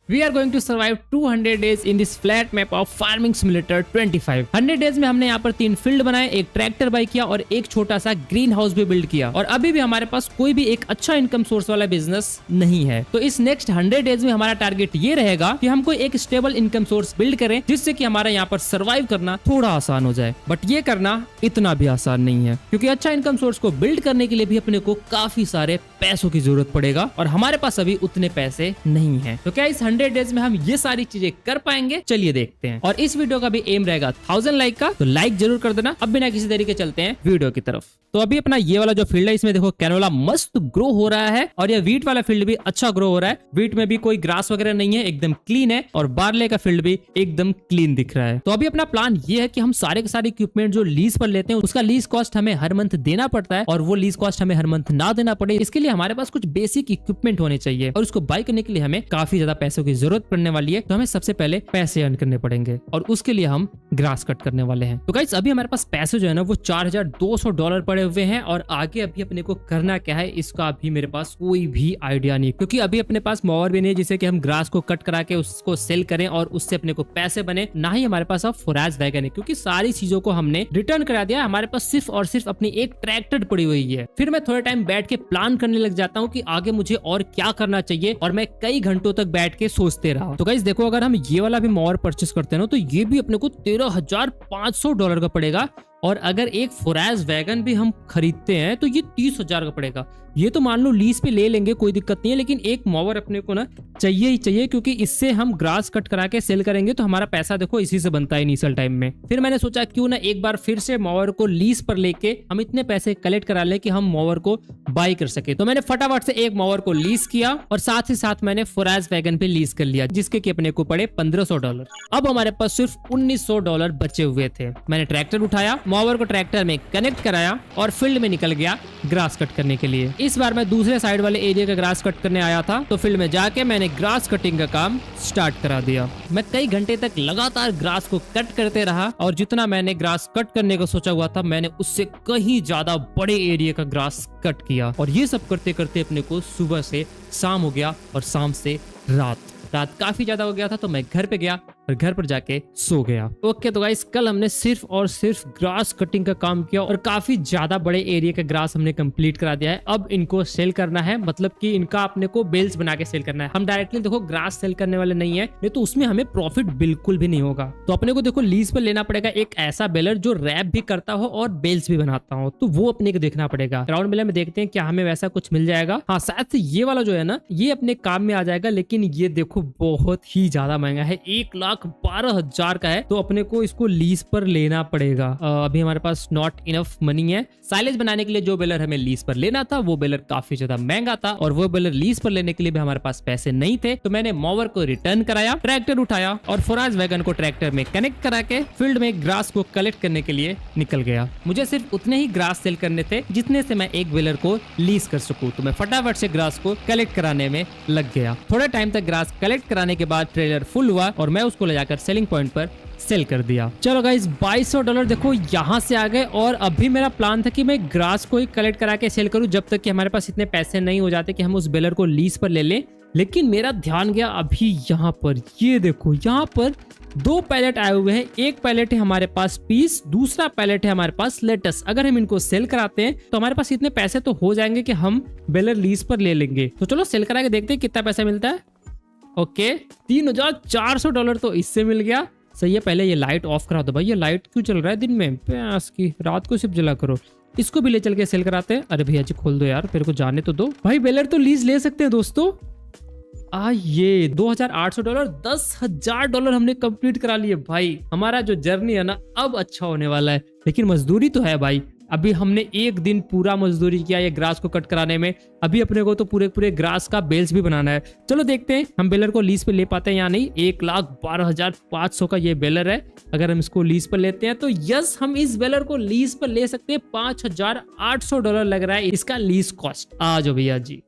We are going to survive 200 days in this flat map of Farming Simulator 25। 100 days में हमने यहाँ पर 3 field बनाए, एक ट्रैक्टर बाई किया और एक छोटा सा ग्रीन हाउस भी बिल्ड किया। और अभी भी हमारे पास कोई भी एक अच्छा इनकम सोर्स वाला बिजनेस नहीं है। तो इस नेक्स्ट 100 डेज में हमारा टारगेट ये रहेगा कि हम कोई एक स्टेबल इनकम सोर्स बिल्ड करें, जिससे कि हमारा यहाँ पर सर्वाइव करना थोड़ा आसान हो जाए। बट ये करना इतना भी आसान नहीं है, क्योंकि अच्छा इनकम सोर्स को बिल्ड करने के लिए भी अपने को काफी सारे पैसों की जरूरत पड़ेगा और हमारे पास अभी उतने पैसे नहीं है। तो क्या इस 100 डेज में हम ये सारी चीजें कर पाएंगे? चलिए देखते हैं। और इस वीडियो का भी एम रहेगा 1000 लाइक का, तो लाइक जरूर कर देना। अब बिना किसी देरी के चलते हैं वीडियो की तरफ। तो अभी अपना ये वाला जो फील्ड है, इसमें देखो कैनोला मस्त ग्रो हो रहा है और ये वीट वाला फील्ड भी अच्छा ग्रो हो रहा है। वीट में भी कोई ग्रास वगैरह नहीं है, एकदम क्लीन है और बार्ले का फील्ड भी एकदम क्लीन दिख रहा है। तो अभी अपना प्लान ये है कि हम सारे के सारे इक्विपमेंट जो लीज पर लेते हैं, उसका लीज कॉस्ट हमें हर मंथ देना पड़ता है और वो लीज कॉस्ट हमें हर मंथ ना देना पड़े, इसके लिए हमारे पास कुछ बेसिक इक्विपमेंट होने चाहिए और उसको बाय करने के लिए हमें काफी ज्यादा पैसों की जरूरत पड़ने वाली है। तो हमें सबसे पहले पैसे अर्न करने पड़ेंगे और उसके लिए हम ग्रास कट करने वाले हैं। तो गाइस अभी हमारे पास पैसे जो है ना वो $4200 पड़े हुए हैं और आगे अभी अपने को करना क्या है इसका अभी मेरे पास कोई भी आइडिया नहीं, क्योंकि अभी अपने पास मोवर भी नहीं जिससे कि हम ग्रास को कट करा के उसको सेल करें और उससे अपने को पैसे बने। ना ही हमारे पास अब फोराज वैगन है, क्योंकि सारी चीजों को हमने रिटर्न करा दिया। हमारे पास सिर्फ और सिर्फ अपनी एक ट्रैक्टर पड़ी हुई है। फिर मैं थोड़ा टाइम बैठ के प्लान करने लग जाता हूँ कि आगे मुझे और क्या करना चाहिए और मैं कई घंटों तक बैठ के सोचते रहा। तो गाइस देखो, अगर हम ये वाला भी मोवर परचेस करते हैं ना, तो ये भी अपने को $13,500 का पड़ेगा। और अगर एक फोराज वैगन भी हम खरीदते हैं तो ये 30,000 का पड़ेगा। ये तो मान लो लीज पे ले लेंगे, कोई दिक्कत नहीं है, लेकिन एक मोवर अपने को ना चाहिए ही चाहिए, क्योंकि इससे हम ग्रास कट करा के सेल करेंगे तो हमारा पैसा देखो इसी से बनता है इनिशियल टाइम में। फिर मैंने सोचा क्यों ना एक बार फिर से मोवर को लीज पर लेके हम इतने पैसे कलेक्ट करा ले कि हम मोवर को बाई कर सके। तो मैंने फटाफट से एक मोवर को लीज किया और साथ ही साथ मैंने फोराज वैगन पे लीज कर लिया, जिसके कि अपने को पड़े $1500। अब हमारे पास सिर्फ $1900 बचे हुए थे। मैंने ट्रैक्टर उठाया, मोवर को ट्रैक्टर में कनेक्ट कराया और फील्ड में निकल गया ग्रास कट करने के लिए। इस बार मैं दूसरे साइड वाले एरिया का ग्रास कट करने आया था, तो फील्ड में जाके मैंने ग्रास कटिंग का काम स्टार्ट करा दिया। मैं कई घंटे तक लगातार ग्रास को कट करते रहा और जितना मैंने ग्रास कट करने को सोचा हुआ था, मैंने उससे कहीं ज्यादा बड़े एरिया का ग्रास कट किया। और ये सब करते करते अपने को सुबह से शाम हो गया और शाम से रात काफी ज्यादा हो गया था। तो मैं घर पे गया और घर पर जाके सो गया। ओके, तो गाइस कल हमने सिर्फ और सिर्फ ग्रास कटिंग का काम किया और काफी ज्यादा बड़े एरिया का ग्रास हमने कंप्लीट करा दिया है। अब इनको सेल करना है, मतलब कि इनका अपने को बेल्स बना के सेल करना है। हम डायरेक्टली देखो ग्रास सेल करने वाले नहीं है, नहीं तो उसमें हमें प्रॉफिट बिल्कुल भी नहीं होगा। तो अपने को देखो लीज पर लेना पड़ेगा एक ऐसा बेलर जो रैप भी करता हो और बेल्स भी बनाता हो, तो वो अपने को देखना पड़ेगा। राउंड बेलर में देखते हैं क्या हमें वैसा कुछ मिल जाएगा। हाँ, शायद से ये वाला जो है ना ये अपने काम में आ जाएगा, लेकिन ये देखो बहुत ही ज्यादा महंगा है, 1,12,000 का है। तो अपने को इसको लीज पर लेना पड़ेगा। अभी हमारे पास नॉट इनफ मनी है। साइलेज बनाने के लिए जो बेलर हमें लीज पर लेना था वो बेलर काफी ज्यादा महंगा था और वो बेलर लीज पर लेने के लिए भी हमारे पास पैसे नहीं थे। तो मैंने मोवर को रिटर्न कराया, ट्रैक्टर उठाया और फोराज वैगन को ट्रैक्टर में कनेक्ट करा के फील्ड में ग्रास को कलेक्ट करने के लिए निकल गया। मुझे सिर्फ उतने ही ग्रास सेल करने थे जितने से मैं एक बेलर को लीज कर सकूं। तो मैं फटाफट से ग्रास को कलेक्ट कराने में लग गया। थोड़े टाइम तक ग्रास कलेक्ट कराने के बाद ट्रेलर फुल हुआ और मैं उसको ले जाकर सेलिंग पॉइंट पर सेल कर दिया। चलो गाइस $2200 देखो यहाँ से आ गए। और अभी मेरा प्लान था कि मैं ग्रास को ही कलेक्ट करा के सेल करूं जब तक कि हमारे पास इतने पैसे नहीं हो जाते कि हम उस बेलर को लीज पर ले लें। लेकिन मेरा ध्यान गया अभी यहाँ पर, ये देखो यहाँ पर 2 पैलेट आए हुए हैं। एक पैलेट है हमारे पास पीस, दूसरा पैलेट है हमारे पास लेटस। अगर हम इनको सेल कराते हैं तो हमारे पास इतने पैसे तो हो जाएंगे कि हम बेलर लीज पर ले लेंगे। तो चलो सेल करा के देखते हैं कितना पैसा मिलता है। ओके, $3,400 तो इससे मिल गया। सही है, पहले ये लाइट ऑफ करा दो भाई। ये लाइट क्यों चल रहा है दिन में? प्यास की, रात को सिर्फ जला करो। इसको भी ले चल के सेल कराते हैं। अरे भैया जी खोल दो यार, मेरे को जाने तो दो भाई। बेलर तो लीज ले सकते हैं दोस्तों। ये $2,800, $10,000 हमने कंप्लीट करा लिए भाई। हमारा जो जर्नी है ना अब अच्छा होने वाला है, लेकिन मजदूरी तो है भाई। अभी हमने एक दिन पूरा मजदूरी किया ये ग्रास को कट कराने में। अभी अपने को तो पूरे ग्रास का बेल्स भी बनाना है। चलो देखते हैं हम बेलर को लीज पे ले पाते हैं या नहीं। 1,12,500 का ये बेलर है। अगर हम इसको लीज पर लेते हैं तो यस, हम इस बेलर को लीज पर ले सकते हैं। $5,800 लग रहा है इसका लीज कॉस्ट। आ जाओ भैया जी।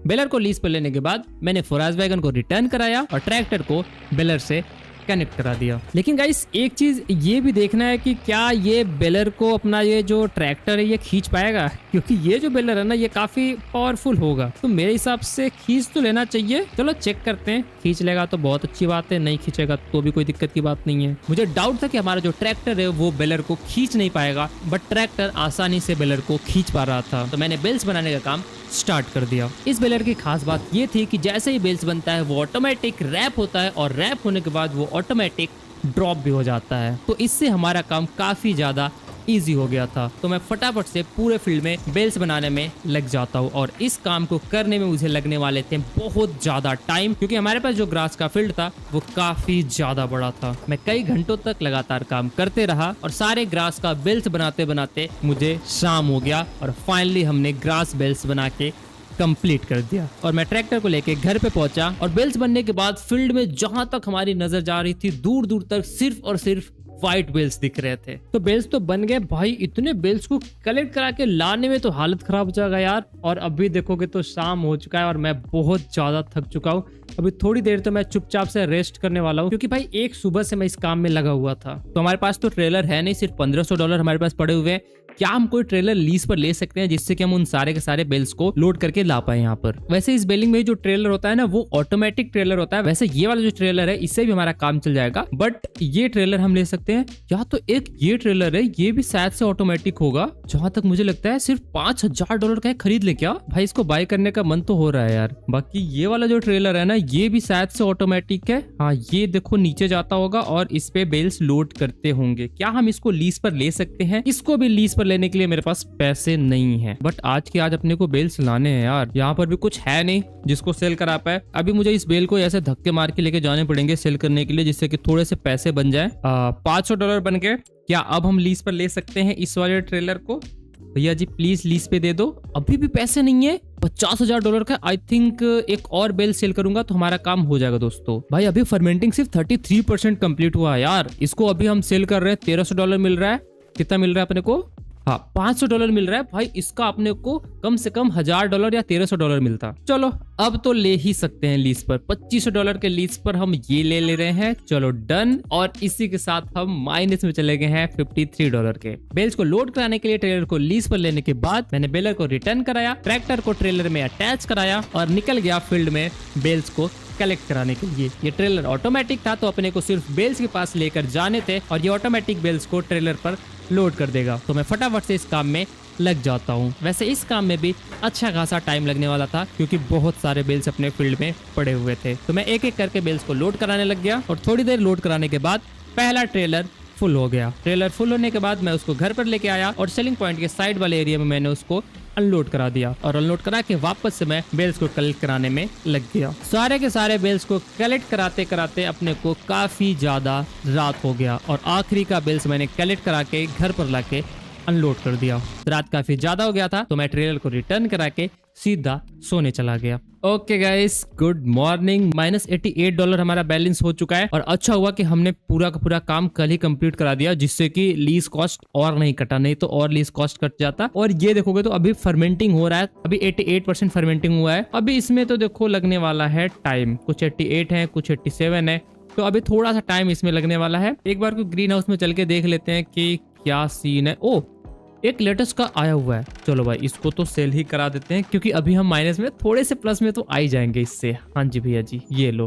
बेलर को लीज पर लेने के बाद मैंने फोराज वैगन को रिटर्न कराया और ट्रैक्टर को बेलर से कनेक्ट करा दिया। लेकिन गाइस एक चीज ये भी देखना है कि क्या ये बेलर को अपना ये जो ट्रैक्टर है ये खींच पाएगा, क्योंकि ये जो बेलर है ना ये काफी पावरफुल होगा, तो मेरे हिसाब से खींच तो लेना चाहिए। चलो चेक करते हैं, खींच लेगा तो बहुत अच्छी बात है, नहीं खींचेगा तो भी कोई दिक्कत की बात नहीं है। मुझे डाउट था कि हमारा जो ट्रैक्टर है वो बेलर को खींच नहीं पाएगा, बट ट्रैक्टर आसानी से बेलर को खींच पा रहा था, तो मैंने बेल्स बनाने का काम स्टार्ट कर दिया। इस बेलर की खास बात ये थी कि जैसे ही बेल्स बनता है वो ऑटोमेटिक रैप होता है और रैप होने के बाद वो ऑटोमेटिक ड्रॉप भी हो जाता है, तो इससे हमारा काम काफी ज्यादा इजी हो गया था। तो मैं फटाफट से पूरे फील्ड में बेल्स बनाने में लग जाता हूँ और इस काम को करने में मुझे लगने वाले थे बहुत ज्यादा टाइम, क्योंकि हमारे पास जो ग्रास का फील्ड था वो काफी ज्यादा बड़ा था। मैं कई घंटों तक लगातार काम करते रहा और सारे ग्रास का बेल्स बनाते बनाते मुझे शाम हो गया और फाइनली हमने ग्रास बेल्स बना के कंप्लीट कर दिया और मैं ट्रैक्टर को लेके घर पे पहुंचा। और बेल्स बनने के बाद फील्ड में जहां तक हमारी नजर जा रही थी दूर दूर तक सिर्फ और सिर्फ व्हाइट बेल्स दिख रहे थे। तो बेल्स तो बन गए भाई, इतने बेल्स को कलेक्ट करा के लाने में तो हालत खराब हो जाएगा यार। और अभी देखोगे तो शाम हो चुका है और मैं बहुत ज्यादा थक चुका हूँ। अभी थोड़ी देर तो मैं चुपचाप से रेस्ट करने वाला हूँ, क्योंकि भाई एक सुबह से मैं इस काम में लगा हुआ था। तो हमारे पास तो ट्रेलर है नहीं, सिर्फ $1500 हमारे पास पड़े हुए हैं। क्या हम कोई ट्रेलर लीज पर ले सकते हैं जिससे कि हम उन सारे के सारे बेल्स को लोड करके ला पाए यहाँ पर। वैसे इस बेलिंग में जो ट्रेलर होता है ना वो ऑटोमेटिक ट्रेलर होता है। वैसे ये वाला जो ट्रेलर है इससे भी हमारा काम चल जाएगा, बट ये ट्रेलर हम ले सकते हैं। या तो एक ये ट्रेलर है, ये भी शायद से ऑटोमेटिक होगा, जहां तक मुझे लगता है सिर्फ $5000 का है। खरीद ले क्या भाई, इसको बाय करने का मन तो हो रहा है यार। बाकी ये वाला जो ट्रेलर है ना ये भी शायद से ऑटोमेटिक है। हाँ ये देखो नीचे जाता होगा और इस पे बेल्स लोड करते होंगे। क्या हम इसको लीज पर ले सकते हैं? इसको भी लीज पर लेने के लिए मेरे पास पैसे नहीं है, बट आज के आज अपने को बेल्स लाने हैं यार। यहाँ पर भी कुछ है नहीं जिसको सेल करा पाए। अभी मुझे इस बेल को ऐसे धक्के मार के लेके जाने पड़ेंगे सेल करने के लिए, जिससे कि थोड़े से पैसे बन जाए। $500 बन गए। क्या अब हम लीज पर ले सकते हैं इस वाले ट्रेलर को? भैया जी प्लीज लीज पे दे दो। अभी भी पैसे नहीं है। $50,000 का आई थिंक एक और बेल सेल करूंगा तो हमारा काम हो जाएगा दोस्तों। भाई अभी फर्मेंटिंग सिर्फ 33% कंप्लीट हुआ है यार। इसको अभी हम सेल कर रहे हैं, $1300 मिल रहा है। कितना मिल रहा है अपने को? हाँ $500 मिल रहा है भाई। इसका अपने को कम से कम $1000 या $1300 मिलता। चलो अब तो ले ही सकते हैं लीज पर। $2500 के लीज पर हम ये ले रहे हैं। चलो डन। और इसी के साथ हम माइनस में चले गए हैं $53 के। बेल्स को लोड कराने के लिए ट्रेलर को लीज पर लेने के बाद मैंने बेलर को रिटर्न कराया, ट्रैक्टर को ट्रेलर में अटैच कराया और निकल गया फील्ड में बेल्स को कलेक्ट कराने के लिए। ये ट्रेलर ऑटोमेटिक था तो अपने को सिर्फ बेल्स के पास लेकर जाने थे और ये ऑटोमेटिक बेल्स को ट्रेलर पर लोड कर देगा। तो मैं फटाफट से इस काम में लग जाता हूँ। वैसे इस काम में भी अच्छा खासा टाइम लगने वाला था, क्योंकि बहुत सारे बेल्स अपने फील्ड में पड़े हुए थे। तो मैं एक एक करके बेल्स को लोड कराने लग गया और थोड़ी देर लोड कराने के बाद पहला ट्रेलर फुल हो गया। ट्रेलर फुल होने के बाद मैं उसको घर पर लेके आया और सेलिंग पॉइंट के साइड वाले एरिया में मैंने उसको अनलोड करा दिया और अनलोड करा के वापस से मैं बेल्स को कलेक्ट कराने में लग गया। सारे के सारे बेल्स को कलेक्ट कराते कराते अपने को काफी ज्यादा रात हो गया और आखिरी का बेल्स मैंने कलेक्ट करा के घर पर लाके अनलोड कर दिया। रात काफी ज्यादा हो गया था तो मैं ट्रेलर को रिटर्न करा के सीधा सोने चला गया। Okay guys, good morning. $88 हमारा बैलेंस हो चुका है और अच्छा हुआ कि हमने पूरा का पूरा काम कल ही कंप्लीट करा दिया, जिससे कि लीज कॉस्ट और नहीं कटा, नहीं तो और लीज कॉस्ट कट जाता। और ये देखोगे तो अभी फर्मेंटिंग हो रहा है, अभी 88% फर्मेंटिंग हुआ है। अभी इसमें तो देखो लगने वाला है टाइम, कुछ 88 है कुछ 87 है, तो अभी थोड़ा सा टाइम इसमें लगने वाला है। एक बार को ग्रीन हाउस में चल के देख लेते हैं कि क्या सीन है। ओ एक लेटेस्ट का आया हुआ है। चलो भाई इसको तो सेल ही करा देते हैं, क्योंकि अभी हम माइनस में थोड़े से प्लस में तो आ ही जाएंगे इससे। हाँ जी भैया जी, ये लो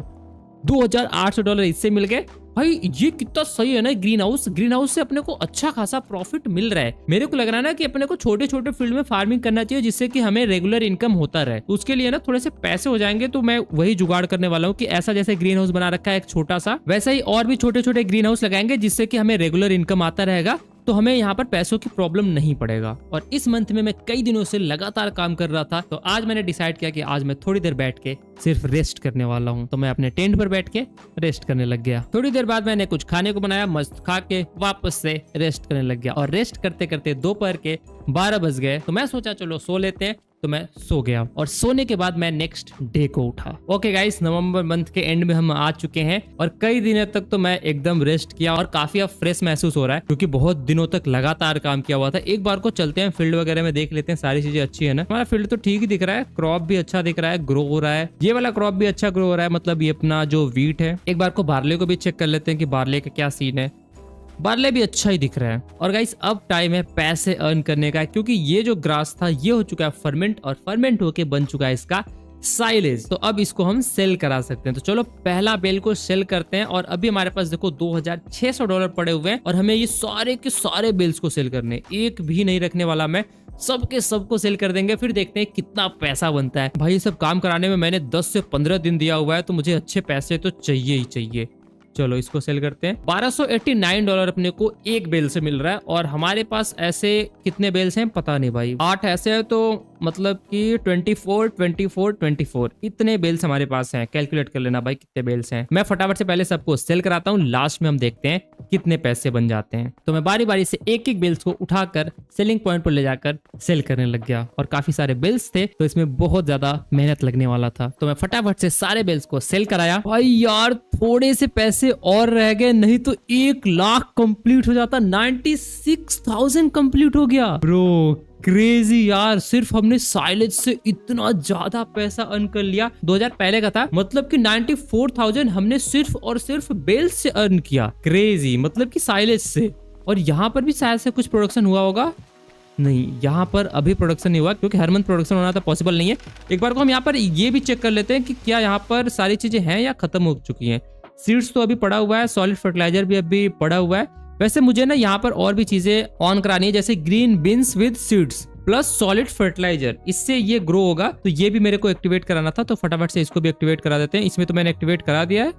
$2800 इससे मिल गए। भाई ये कितना सही है ना ग्रीन हाउस। ग्रीन हाउस से अपने को अच्छा खासा प्रॉफिट मिल रहा है। मेरे को लग रहा है ना कि अपने को छोटे छोटे फील्ड में फार्मिंग करना चाहिए, जिससे कि हमें रेगुलर इनकम होता रहे। तो उसके लिए ना थोड़े से पैसे हो जाएंगे, तो मैं वही जुगाड़ करने वाला हूँ कि ऐसा जैसे ग्रीन हाउस बना रखा है एक छोटा सा, वैसा ही और भी छोटे छोटे ग्रीन हाउस लगाएंगे, जिससे कि हमें रेगुलर इनकम आता रहेगा, तो हमें यहाँ पर पैसों की प्रॉब्लम नहीं पड़ेगा। और इस मंथ में मैं कई दिनों से लगातार काम कर रहा था, तो आज मैंने डिसाइड किया कि आज मैं थोड़ी देर बैठ के सिर्फ रेस्ट करने वाला हूँ। तो मैं अपने टेंट पर बैठ के रेस्ट करने लग गया। थोड़ी देर बाद मैंने कुछ खाने को बनाया, मस्त खा के वापस से रेस्ट करने लग गया। और रेस्ट करते करते दोपहर के 12 बज गए, तो मैं सोचा चलो सो लेते हैं। तो मैं सो गया और सोने के बाद मैं नेक्स्ट डे को उठा। ओके गाइस, नवंबर मंथ के एंड में हम आ चुके हैं और कई दिनों तक तो मैं एकदम रेस्ट किया और काफी अब फ्रेश महसूस हो रहा है क्योंकि बहुत दिनों तक लगातार काम किया हुआ था। एक बार को चलते हैं फील्ड वगैरह में, देख लेते हैं सारी चीजें अच्छी है ना। हमारा फील्ड तो ठीक ही दिख रहा है, क्रॉप भी अच्छा दिख रहा है, ग्रो हो रहा है, ये वाला क्रॉप भी अच्छा ग्रो हो रहा है, मतलब ये अपना जो वीट है। एक बार को बार्ले को भी चेक कर लेते हैं कि बार्ले का क्या सीन है। बार्ले भी अच्छा ही दिख रहा है। और गाइस अब टाइम है पैसे अर्न करने का, क्योंकि ये जो ग्रास था ये हो चुका है फर्मेंट और फर्मेंट होके बन चुका है इसका साइलेज। तो अब इसको हम सेल करा सकते हैं। तो चलो पहला बेल को सेल करते हैं। और अभी हमारे पास देखो $2600 पड़े हुए हैं और हमें ये सारे के सारे बेल्स को सेल करने, एक भी नहीं रखने वाला मैं, सबके सबको सेल कर देंगे। फिर देखते हैं कितना पैसा बनता है। भाई ये सब काम कराने में मैंने 10 से 15 दिन दिया हुआ है, तो मुझे अच्छे पैसे तो चाहिए ही चाहिए। चलो इसको सेल करते हैं। $1289 अपने को एक बेल से मिल रहा है। और हमारे पास ऐसे कितने बेल्स हैं पता नहीं भाई, 8 ऐसे है, तो मतलब कि 24 इतने बेल्स हमारे पास हैं। कैलकुलेट कर लेना भाई कितने बेल्स हैं। मैं फटाफट से पहले सबको सेल कराता हूँ, लास्ट में हम देखते हैं कितने पैसे बन जाते हैं। तो मैं बारी बारी से एक एक बेल्स को उठाकर सेलिंग पॉइंट पर ले जाकर सेल करने लग गया। और काफी सारे बेल्स थे तो इसमें बहुत ज्यादा मेहनत लगने वाला था, तो मैं फटाफट से सारे बेल्स को सेल कराया। भाई यार थोड़े से पैसे और रह गए, नहीं तो 1 लाख कंप्लीट हो जाता। 96,000 कंप्लीट हो गया ब्रो, क्रेजी यार। सिर्फ हमने साइलेज से इतना ज्यादा पैसा अर्न कर लिया। 2000 पहले का था, मतलब कि 94,000 हमने सिर्फ और सिर्फ बेल्स से अर्न किया। क्रेजी, मतलब कि साइलेज से। और यहाँ पर भी शायद से कुछ प्रोडक्शन हुआ होगा, नहीं यहाँ पर अभी प्रोडक्शन नहीं हुआ क्योंकि हर मंथ प्रोडक्शन होना तो पॉसिबल नहीं है। एक बार को हम यहाँ पर ये भी चेक कर लेते हैं कि क्या यहाँ पर सारी चीजें हैं या खत्म हो चुकी हैं। सीड्स तो अभी पड़ा हुआ है, सॉलिड फर्टिलाइजर भी अभी पड़ा हुआ है। वैसे मुझे ना यहाँ पर और भी चीजें ऑन करानी है, जैसे green beans with seeds plus solid fertiliser, इससे ये ग्रो होगा। तो ये भी मेरे को एक्टिवेट कराना था, तो फटाफट से इसको भी एक्टिवेट करा देते हैं। इसमें तो मैंने एक्टिवेट करा दिया है,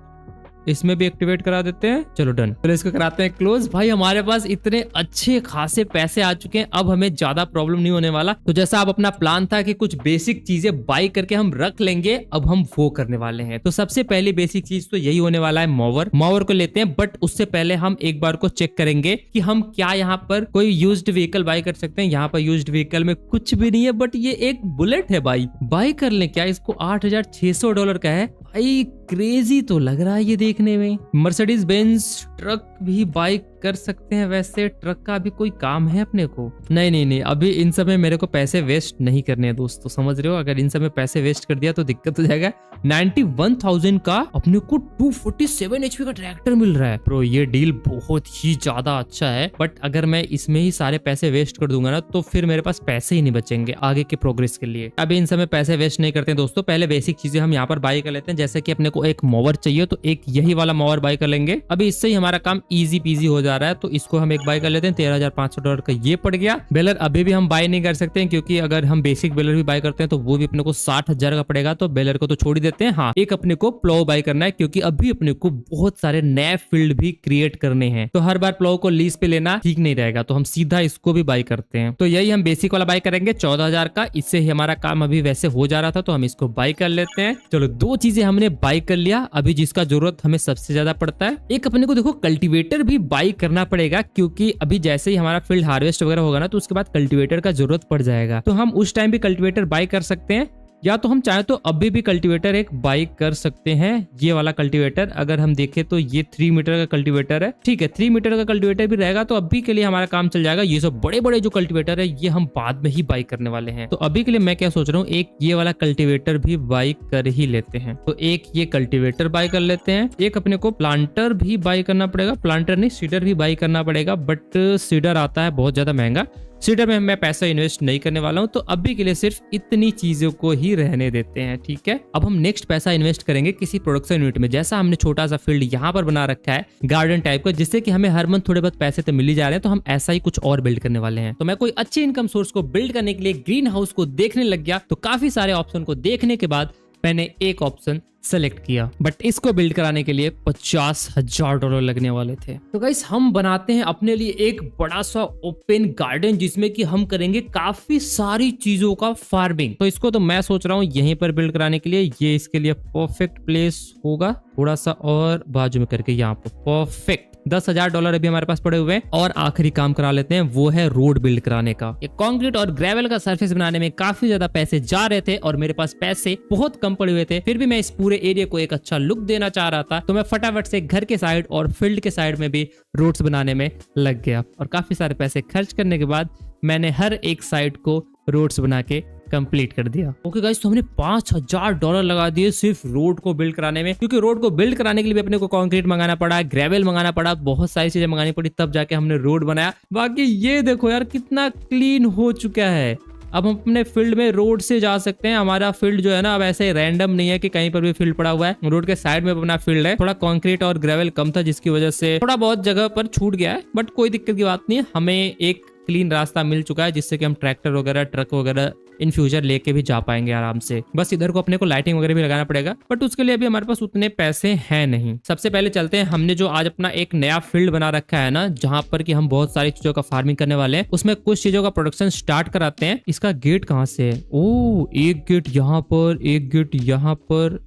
इसमें भी एक्टिवेट करा देते हैं। चलो डन, चलो इसको कराते हैं क्लोज। भाई हमारे पास इतने अच्छे खासे पैसे आ चुके हैं, अब हमें ज्यादा प्रॉब्लम नहीं होने वाला। तो जैसा अब अपना प्लान था कि कुछ बेसिक चीजें बाई करके हम रख लेंगे, अब हम वो करने वाले हैं। तो सबसे पहली बेसिक चीज तो यही होने वाला है, मोवर को लेते हैं। बट उससे पहले हम एक बार को चेक करेंगे कि हम क्या यहाँ पर कोई यूज्ड व्हीकल बाई कर सकते हैं। यहाँ पर यूज्ड व्हीकल में कुछ भी नहीं है, बट ये एक बुलेट है भाई, बाई कर ले क्या। इसको $8,600 का है भाई, क्रेजी तो लग रहा है ये देखने में। मर्सिडीज बेंज ट्रक भी बाई कर सकते हैं। वैसे ट्रक का भी कोई काम है अपने को? नहीं, अभी इन सब में मेरे को पैसे वेस्ट नहीं करने हैं दोस्तों, समझ रहे हो। अगर इन सब में पैसे वेस्ट कर दिया तो दिक्कत हो जाएगा। 91,000 का अपने को 247 HP का ट्रैक्टर मिल रहा है ब्रो, ये डील बहुत ही ज्यादा अच्छा है। बट अगर मैं इसमें ही सारे पैसे वेस्ट कर दूंगा ना, तो फिर मेरे पास पैसे ही नहीं बचेंगे आगे के प्रोग्रेस के लिए। अभी इन सब में पैसे वेस्ट नहीं करते हैं दोस्तों, पहले बेसिक चीजें हम यहाँ पर बाई कर लेते हैं। जैसे कि अपने को एक मोवर चाहिए, तो एक यही वाला मोवर बाई कर लेंगे। अभी इससे ही हमारा काम इजी पीजी हो जा रहा है, तो इसको हम एक बाई कर लेते हैं। $13,500 का ये पड़ गया। बेलर अभी भी हम बाई नहीं कर सकते हैं, क्योंकि अगर हम बेसिक बेलर भी बाई करते हैं तो वो भी अपने को 60,000 का पड़ेगा, तो बेलर को तो छोड़ ही देते हैं। हाँ, एक अपने को प्लो बाई करना है, क्योंकि अभी अपने को बहुत सारे नए फील्ड भी क्रिएट करने हैं। तो हर बार प्लो को लीज पे लेना ठीक नहीं रहेगा, तो हम सीधा इसको भी बाई करते हैं। तो यही हम बेसिक वाला बाई करेंगे 14,000 का। इससे ही हमारा काम अभी वैसे हो जा रहा था, तो हम इसको बाई कर लेते हैं। चलो 2 चीजें हमने बाई कर लिया। अभी जिसका जरूरत हमें सबसे ज्यादा पड़ता है, एक अपने को देखो कल्टीवेटर भी बाई करना पड़ेगा, क्योंकि अभी जैसे ही हमारा फील्ड हार्वेस्ट वगैरह होगा ना, तो उसके बाद कल्टीवेटर का जरूरत पड़ जाएगा। तो हम उस टाइम भी कल्टीवेटर बाई कर सकते हैं, या तो हम चाहे तो अभी भी कल्टीवेटर एक बाई कर सकते हैं। ये वाला कल्टीवेटर अगर हम देखें तो ये 3 मीटर का कल्टीवेटर है, ठीक है। 3 मीटर का कल्टीवेटर भी रहेगा, तो अभी के लिए हमारा काम चल जाएगा। ये सब बड़े बड़े जो कल्टीवेटर है ये हम बाद में ही बाई करने वाले हैं। तो अभी के लिए मैं क्या सोच रहा हूँ, एक ये वाला कल्टीवेटर भी बाई कर ही लेते हैं। तो एक ये कल्टीवेटर बाई कर लेते हैं। एक अपने को प्लांटर भी बाई करना पड़ेगा, प्लांटर नहीं सीडर भी बाई करना पड़ेगा, बट सीडर आता है बहुत ज्यादा महंगा। सीडर में मैं पैसा इन्वेस्ट नहीं करने वाला हूं, तो अभी के लिए सिर्फ इतनी चीजों को ही रहने देते हैं, ठीक है। अब हम नेक्स्ट पैसा इन्वेस्ट करेंगे किसी प्रोडक्शन यूनिट में। जैसा हमने छोटा सा फील्ड यहाँ पर बना रखा है गार्डन टाइप का, जिससे कि हमें हर मंथ थोड़े बहुत पैसे तो मिल ही जा रहे हैं, तो हम ऐसा ही कुछ और बिल्ड करने वाले हैं। तो मैं कोई अच्छी इनकम सोर्स को बिल्ड करने के लिए ग्रीन हाउस को देखने लग गया। तो काफी सारे ऑप्शन को देखने के बाद मैंने एक ऑप्शन सेलेक्ट किया, बट इसको बिल्ड कराने के लिए $50,000 लगने वाले थे। तो गाइस हम बनाते हैं अपने लिए एक बड़ा सा ओपन गार्डन, जिसमें कि हम करेंगे काफी सारी चीजों का फार्मिंग। तो इसको तो मैं सोच रहा हूँ यहीं पर बिल्ड कराने के लिए, ये इसके लिए परफेक्ट प्लेस होगा। थोड़ा सा और बाजू में करके यहाँ पर परफेक्ट। $10,000 अभी हमारे पास पड़े हुए हैं। और आखिरी काम करा लेते हैं, वो है रोड बिल्ड कराने का। एक कंक्रीट और ग्रेवल का सरफेस बनाने में काफी ज्यादा पैसे जा रहे थे और मेरे पास पैसे बहुत कम पड़े हुए थे, फिर भी मैं इस पूरे एरिया को एक अच्छा लुक देना चाह रहा था, तो मैं फटाफट से घर के साइड और फील्ड के साइड में भी रोड्स बनाने में लग गया। और काफी सारे पैसे खर्च करने के बाद मैंने हर एक साइड को रोड्स बना के कंप्लीट कर दिया। ओके गाइस, तो हमने $5,000 लगा दिए सिर्फ रोड को बिल्ड कराने में, क्योंकि रोड को बिल्ड कराने के लिए भी अपने को कंक्रीट मंगाना पड़ा, ग्रेवल मंगाना पड़ा, बहुत सारी चीजें मंगानी पड़ी, तब जाके हमने रोड बनाया। बाकी ये देखो यार कितना क्लीन हो चुका है। अब हम अपने फील्ड में रोड से जा सकते हैं। हमारा फील्ड जो है ना अब ऐसे रैंडम नहीं है कि कहीं पर भी फील्ड पड़ा हुआ है। रोड के साइड में अपना फील्ड है। थोड़ा कंक्रीट और ग्रेवल कम था जिसकी वजह से थोड़ा बहुत जगह पर छूट गया है, बट कोई दिक्कत की बात नहीं है। हमें एक क्लीन रास्ता मिल चुका है जिससे कि हम ट्रैक्टर वगैरह ट्रक वगैरह इन फ्यूचर लेके भी जा पाएंगे आराम से। बस इधर को अपने को लाइटिंग वगैरह भी लगाना पड़ेगा, बट उसके लिए अभी हमारे पास उतने पैसे हैं नहीं। सबसे पहले चलते हैं, हमने जो आज अपना एक नया फील्ड बना रखा है ना, जहां पर कि हम बहुत सारी चीजों का फार्मिंग करने वाले हैं, उसमें कुछ चीजों का प्रोडक्शन स्टार्ट कराते हैं। इसका गेट कहाँ से है? ओ, एक गेट यहाँ पर, एक गेट यहाँ पर।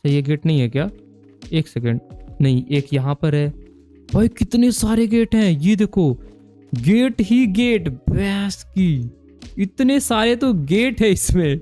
ये गेट नहीं है क्या? एक सेकेंड, नहीं, एक यहाँ पर है। भाई कितने सारे गेट हैं, ये देखो, गेट ही गेट, भैंस की इतने सारे तो गेट है इसमें।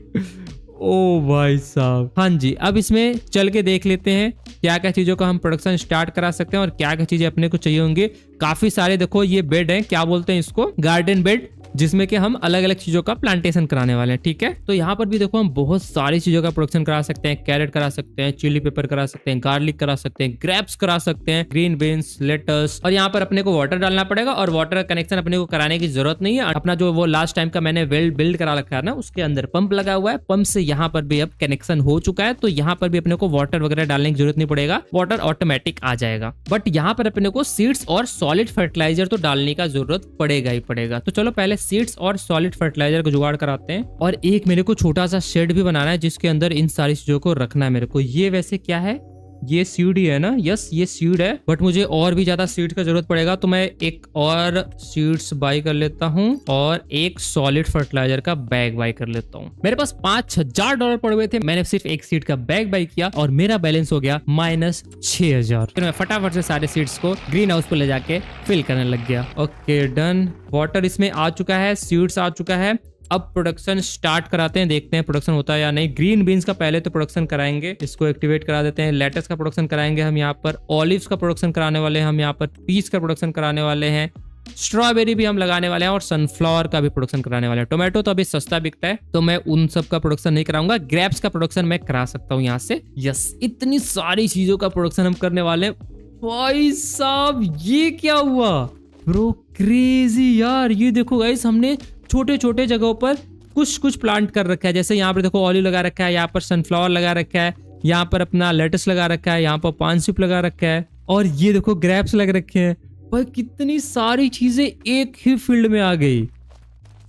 ओ भाई साहब। हाँ जी, अब इसमें चल के देख लेते हैं क्या क्या चीजों का हम प्रोडक्शन स्टार्ट करा सकते हैं और क्या क्या चीजें अपने को चाहिए होंगे। काफी सारे देखो ये बेड है, क्या बोलते हैं इसको, गार्डन बेड, जिसमें कि हम अलग अलग चीजों का प्लांटेशन कराने वाले हैं। ठीक है, तो यहाँ पर भी देखो हम बहुत सारी चीजों का प्रोडक्शन करा सकते हैं। कैरेट करा सकते हैं, चिली पेपर करा सकते हैं, गार्लिक करा सकते हैं, ग्रेप्स करा सकते हैं, ग्रीन बीन्स, लेटस। और यहाँ पर अपने को वाटर डालना पड़ेगा और वाटर कनेक्शन अपने को कराने की जरूरत नहीं है। अपना जो वो लास्ट टाइम का मैंने वेल बिल्ड करा रखा है ना, उसके अंदर पंप लगा हुआ है, पंप से यहाँ पर भी अब कनेक्शन हो चुका है, तो यहाँ पर भी अपने को वाटर वगैरह डालने की जरूरत नहीं पड़ेगा, वाटर ऑटोमेटिक आ जाएगा। बट यहाँ पर अपने को सीड्स और सॉलिड फर्टिलाइजर तो डालने का जरूरत पड़ेगा ही पड़ेगा। तो चलो पहले सीड्स और सॉलिड फर्टिलाइजर को जुगाड़ कराते हैं। और एक मेरे को छोटा सा शेड भी बनाना है जिसके अंदर इन सारी चीजों को रखना है मेरे को। ये वैसे क्या है? ये सीड ही है ना? यस, ये सीड है, बट मुझे और भी ज्यादा सीड का जरूरत पड़ेगा, तो मैं एक और सीड्स बाई कर लेता हूँ और एक सॉलिड फर्टिलाइजर का बैग बाई कर लेता हूँ। मेरे पास $5,000 पड़े हुए थे, मैंने सिर्फ एक सीड का बैग बाई किया और मेरा बैलेंस हो गया -6,000। फिर मैं फटाफट से सारे सीड्स को ग्रीन हाउस पे ले जाके फिल करने लग गया। ओके डन, वाटर इसमें आ चुका है, सीड्स आ चुका है। अब प्रोडक्शन स्टार्ट कराते हैं, देखते हैं प्रोडक्शन होता है या नहीं। ग्रीन बीन्स का पहले तो प्रोडक्शन कराएंगे, इसको एक्टिवेट करा देते हैं। लेटस का प्रोडक्शन कराएंगे हम यहाँ पर, ऑलिव्स का प्रोडक्शन कराने वाले हैं हम यहाँ पर, पीच का प्रोडक्शन कराने वाले हैं, स्ट्रॉबेरी भी हम लगाने वाले हैं और सनफ्लावर का भी प्रोडक्शन कराने वाले हैं। टोमेटो तो अभी सस्ता बिकता है तो मैं उन सब का प्रोडक्शन नहीं कराऊंगा। ग्रेप्स का प्रोडक्शन मैं करा सकता हूँ यहाँ से। यस, इतनी सारी चीजों का प्रोडक्शन हम करने वाले हैं। भाई साहब ये क्या हुआ ब्रो, क्रेजी यार। ये देखो गाइस, हमने छोटे छोटे जगहों पर कुछ कुछ प्लांट कर रखा है। जैसे यहाँ पर देखो ऑलिव लगा रखा है, यहाँ पर सनफ्लावर लगा रखा है, यहाँ पर अपना लेटस लगा रखा है, यहाँ पर पानसिप लगा रखा है और ये देखो ग्रेप्स लग रखे हैं। भाई कितनी सारी चीजें एक ही फील्ड में आ गई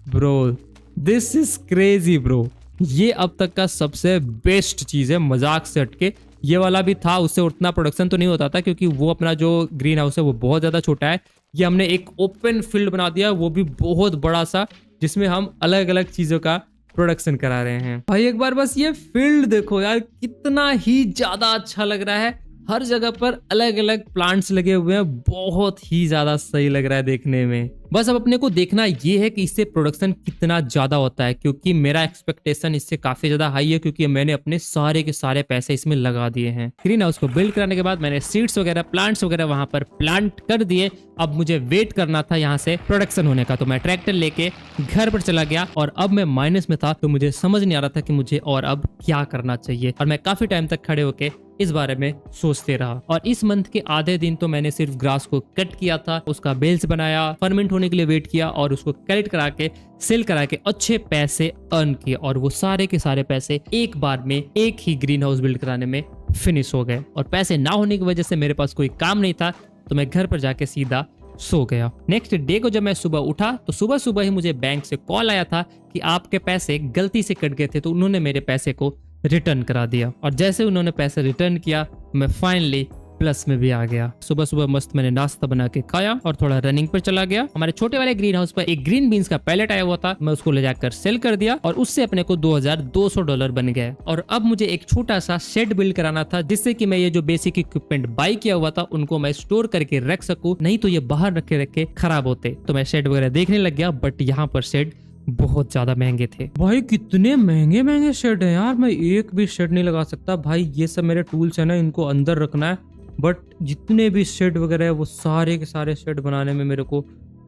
bro, this is crazy bro. ये अब तक का सबसे बेस्ट चीज है, मजाक से हटके। ये वाला भी था, उससे उतना प्रोडक्शन तो नहीं होता था क्योंकि वो अपना जो ग्रीन हाउस है वो बहुत ज्यादा छोटा है। ये हमने एक ओपन फील्ड बना दिया, वो भी बहुत बड़ा सा, जिसमें हम अलग अलग चीजों का प्रोडक्शन करा रहे हैं। भाई एक बार बस ये फील्ड देखो यार, कितना ही ज्यादा अच्छा लग रहा है। हर जगह पर अलग अलग प्लांट्स लगे हुए हैं, बहुत ही ज्यादा सही लग रहा है देखने में। बस अब अपने को देखना ये है कि इससे प्रोडक्शन कितना ज्यादा होता है, क्योंकि मेरा एक्सपेक्टेशन इससे काफी ज्यादा हाई है, क्योंकि मैंने अपने सारे के सारे पैसे इसमें लगा दिए हैं। ग्रीन हाउस को बिल्ड कराने के बाद मैंने सीड्स वगैरह, प्लांट्स वगैरह वहां पर प्लांट कर दिए। अब मुझे वेट करना था यहाँ से प्रोडक्शन होने का, तो मैं ट्रैक्टर लेके घर पर चला गया और अब मैं माइनस में था, तो मुझे समझ नहीं आ रहा था कि मुझे और अब क्या करना चाहिए। और मैं काफी टाइम तक खड़े होके इस बारे में सोचते रहा। और इस मंथ के आधे दिन तो मैंने सिर्फ ग्रास को कट किया था, उसका बेल्स बनाया, फर्मेंट होने के लिए वेट किया और उसको कलेक्ट करा के सेल करा के अच्छे पैसे अर्न किए। और वो सारे के सारे पैसे एक बार में एक ही ग्रीन हाउस बिल्ड कराने में फिनिश हो गए। और पैसे ना होने की वजह से मेरे पास कोई काम नहीं था, तो मैं घर पर जाके सीधा सो गया। नेक्स्ट डे को जब मैं सुबह उठा तो सुबह सुबह ही मुझे बैंक से कॉल आया था कि आपके पैसे गलती से कट गए थे, तो उन्होंने मेरे पैसे को रिटर्न करा दिया। और जैसे उन्होंने पैसे रिटर्न किया, मैं फाइनली प्लस में भी आ गया। सुबह सुबह मस्त मैंने नाश्ता बना के खाया और थोड़ा रनिंग पर चला गया। हमारे छोटे वाले ग्रीन हाउस पर एक ग्रीन बीन्स का पैलेट आया हुआ था, मैं उसको ले जाकर सेल कर दिया और उससे अपने को $2200 बन गए। और अब मुझे एक छोटा सा शेड बिल्ड कराना था, जिससे कि मैं ये जो बेसिक इक्विपमेंट बाय किया हुआ था उनको मैं स्टोर करके रख सकूं, नहीं तो ये बाहर रखे रखे खराब होते। तो मैं शेड वगैरह देखने लग गया, बट यहाँ पर शेड बहुत ज्यादा महंगे थे भाई। कितने महंगे महंगे शेड है यार, मैं एक भी शेड नहीं लगा सकता भाई। ये सब मेरे टूल्स है ना, इनको अंदर रखना है, बट जितने भी शेड वगैरह है वो सारे के सारे शेड बनाने में मेरे को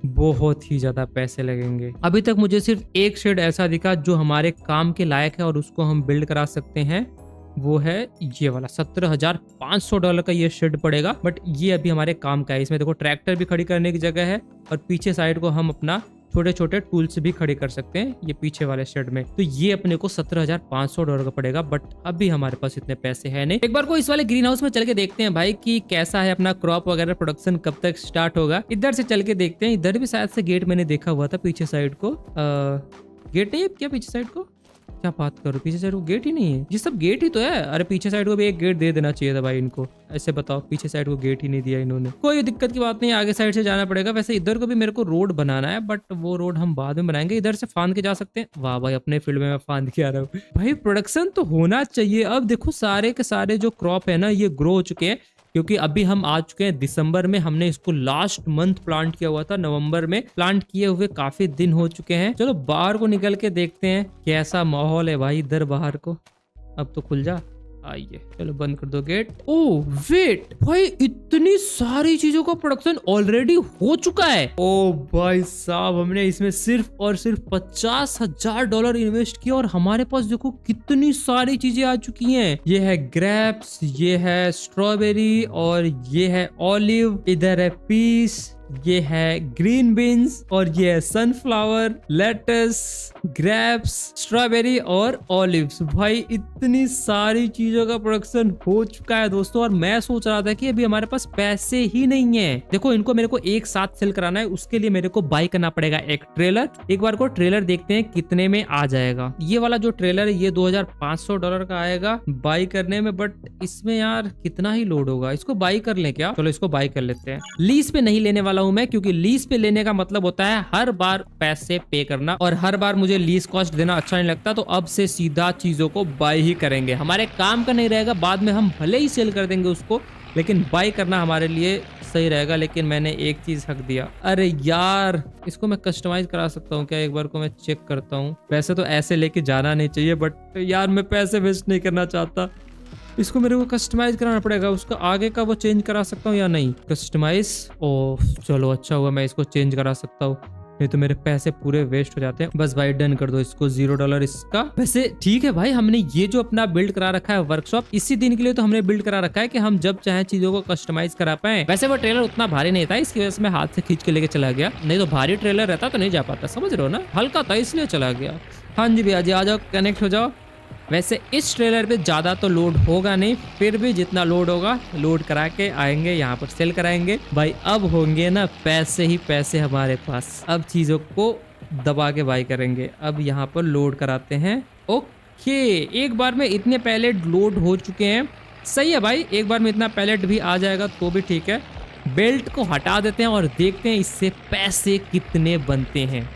बहुत ही ज्यादा पैसे लगेंगे। अभी तक मुझे सिर्फ एक शेड ऐसा दिखा जो हमारे काम के लायक है और उसको हम बिल्ड करा सकते हैं, वो है ये वाला। $17,500 का ये शेड पड़ेगा, बट ये अभी हमारे काम का है। इसमें देखो ट्रैक्टर भी खड़ी करने की जगह है और पीछे साइड को हम अपना छोटे छोटे टूल्स भी खड़े कर सकते हैं ये पीछे वाले शेड में। तो ये अपने को $17,500 का पड़ेगा, बट अभी हमारे पास इतने पैसे हैं नहीं। एक बार को इस वाले ग्रीन हाउस में चल के देखते हैं भाई कि कैसा है अपना क्रॉप वगैरह प्रोडक्शन, कब तक स्टार्ट होगा। इधर से चल के देखते हैं। इधर भी शायद से गेट मैंने देखा हुआ था पीछे साइड को। गेट नहीं है क्या पीछे साइड को? क्या बात करो, पीछे साइड को गेट ही नहीं है। ये सब गेट ही तो है। अरे पीछे साइड को भी एक गेट दे देना चाहिए था भाई इनको। ऐसे बताओ, पीछे साइड को गेट ही नहीं दिया इन्होंने। कोई दिक्कत की बात नहीं, आगे साइड से जाना पड़ेगा। वैसे इधर को भी मेरे को रोड बनाना है, बट वो रोड हम बाद में बनाएंगे। इधर से फांद के जा सकते हैं। वाह भाई, अपने फील्ड में मैं फांद के आ रहा हूँ भाई। प्रोडक्शन तो होना चाहिए। अब देखो सारे के सारे जो क्रॉप है ना ये ग्रो हो चुके हैं, क्योंकि अभी हम आ चुके हैं दिसंबर में। हमने इसको लास्ट मंथ प्लांट किया हुआ था, नवंबर में प्लांट किए हुए काफी दिन हो चुके हैं। चलो बाहर को निकल के देखते हैं कैसा माहौल है भाई इधर बाहर को। अब तो खुल जा, आइए। चलो बंद कर दो गेट। ओह वेट भाई, इतनी सारी चीजों का प्रोडक्शन ऑलरेडी हो चुका है। ओ भाई साहब, हमने इसमें सिर्फ और सिर्फ $50,000 इन्वेस्ट किया और हमारे पास देखो कितनी सारी चीजें आ चुकी हैं। ये है ग्रेप्स, ये है स्ट्रॉबेरी और ये है ऑलिव, इधर है पीस, ये है ग्रीन बीन्स और ये है सनफ्लावर, लेटस, ग्रेप्स, स्ट्रॉबेरी और ऑलिव्स। भाई इतनी सारी चीजों का प्रोडक्शन हो चुका है दोस्तों। और मैं सोच रहा था कि अभी हमारे पास पैसे ही नहीं है। देखो इनको मेरे को एक साथ सेल कराना है, उसके लिए मेरे को बाय करना पड़ेगा एक ट्रेलर। एक बार को ट्रेलर देखते हैं कितने में आ जाएगा। ये वाला जो ट्रेलर है ये $2,500 का आएगा बाय करने में, बट इसमें यार कितना ही लोड होगा। इसको बाय कर लें क्या? चलो इसको बाय कर लेते हैं। लीज पे नहीं लेने वाला हूं मैं, क्योंकि लीज पे लेने का मतलब होता है हर बार पैसे पे करना, और हर बार मुझे लीज कॉस्ट देना अच्छा नहीं लगता। तो अब से सीधा चीजों को बाय ही करेंगे। हमारे काम का नहीं रहेगा, बाद में हम भले ही सेल कर देंगे उसको, लेकिन बाय करना हमारे लिए सही रहेगा। लेकिन मैंने एक चीज हक दिया। अरे यार, इसको मैं कस्टमाइज करा सकता हूँ क्या? एक बार को मैं चेक करता हूँ। वैसे तो ऐसे लेके जाना नहीं चाहिए, बट यार मैं पैसे वेस्ट नहीं करना चाहता। इसको मेरे को कस्टमाइज कराना पड़ेगा। उसका आगे का वो चेंज करा सकता हूँ या नहीं? कस्टमाइज, ओह चलो अच्छा हुआ मैं इसको चेंज करा सकता हूँ, नहीं तो मेरे पैसे पूरे वेस्ट हो जाते हैं। बस भाई डन कर दो इसको, $0 इसका। वैसे ठीक है भाई, हमने ये जो अपना बिल्ड करा रखा है वर्कशॉप, इसी दिन के लिए तो हमने बिल्ड करा रखा है कि हम जब चाहे चीजों को कस्टमाइज करा पाए। वैसे वो ट्रेलर उतना भारी नहीं था, इसकी वजह से मैं हाथ से खींच के लेके चला गया, नहीं तो भारी ट्रेलर रहता तो नहीं जा पाता, समझ रहे हो ना। हल्का था इसलिए चला गया। हाँ जी भैया जी, आ जाओ, कनेक्ट हो जाओ। वैसे इस ट्रेलर पे ज़्यादा तो लोड होगा नहीं, फिर भी जितना लोड होगा लोड करा के आएंगे, यहाँ पर सेल कराएंगे भाई। अब होंगे ना पैसे ही पैसे हमारे पास। अब चीज़ों को दबा के बाई करेंगे। अब यहाँ पर लोड कराते हैं। ओके, एक बार में इतने पैलेट लोड हो चुके हैं। सही है भाई, एक बार में इतना पैलेट भी आ जाएगा तो भी ठीक है। बेल्ट को हटा देते हैं और देखते हैं इससे पैसे कितने बनते हैं।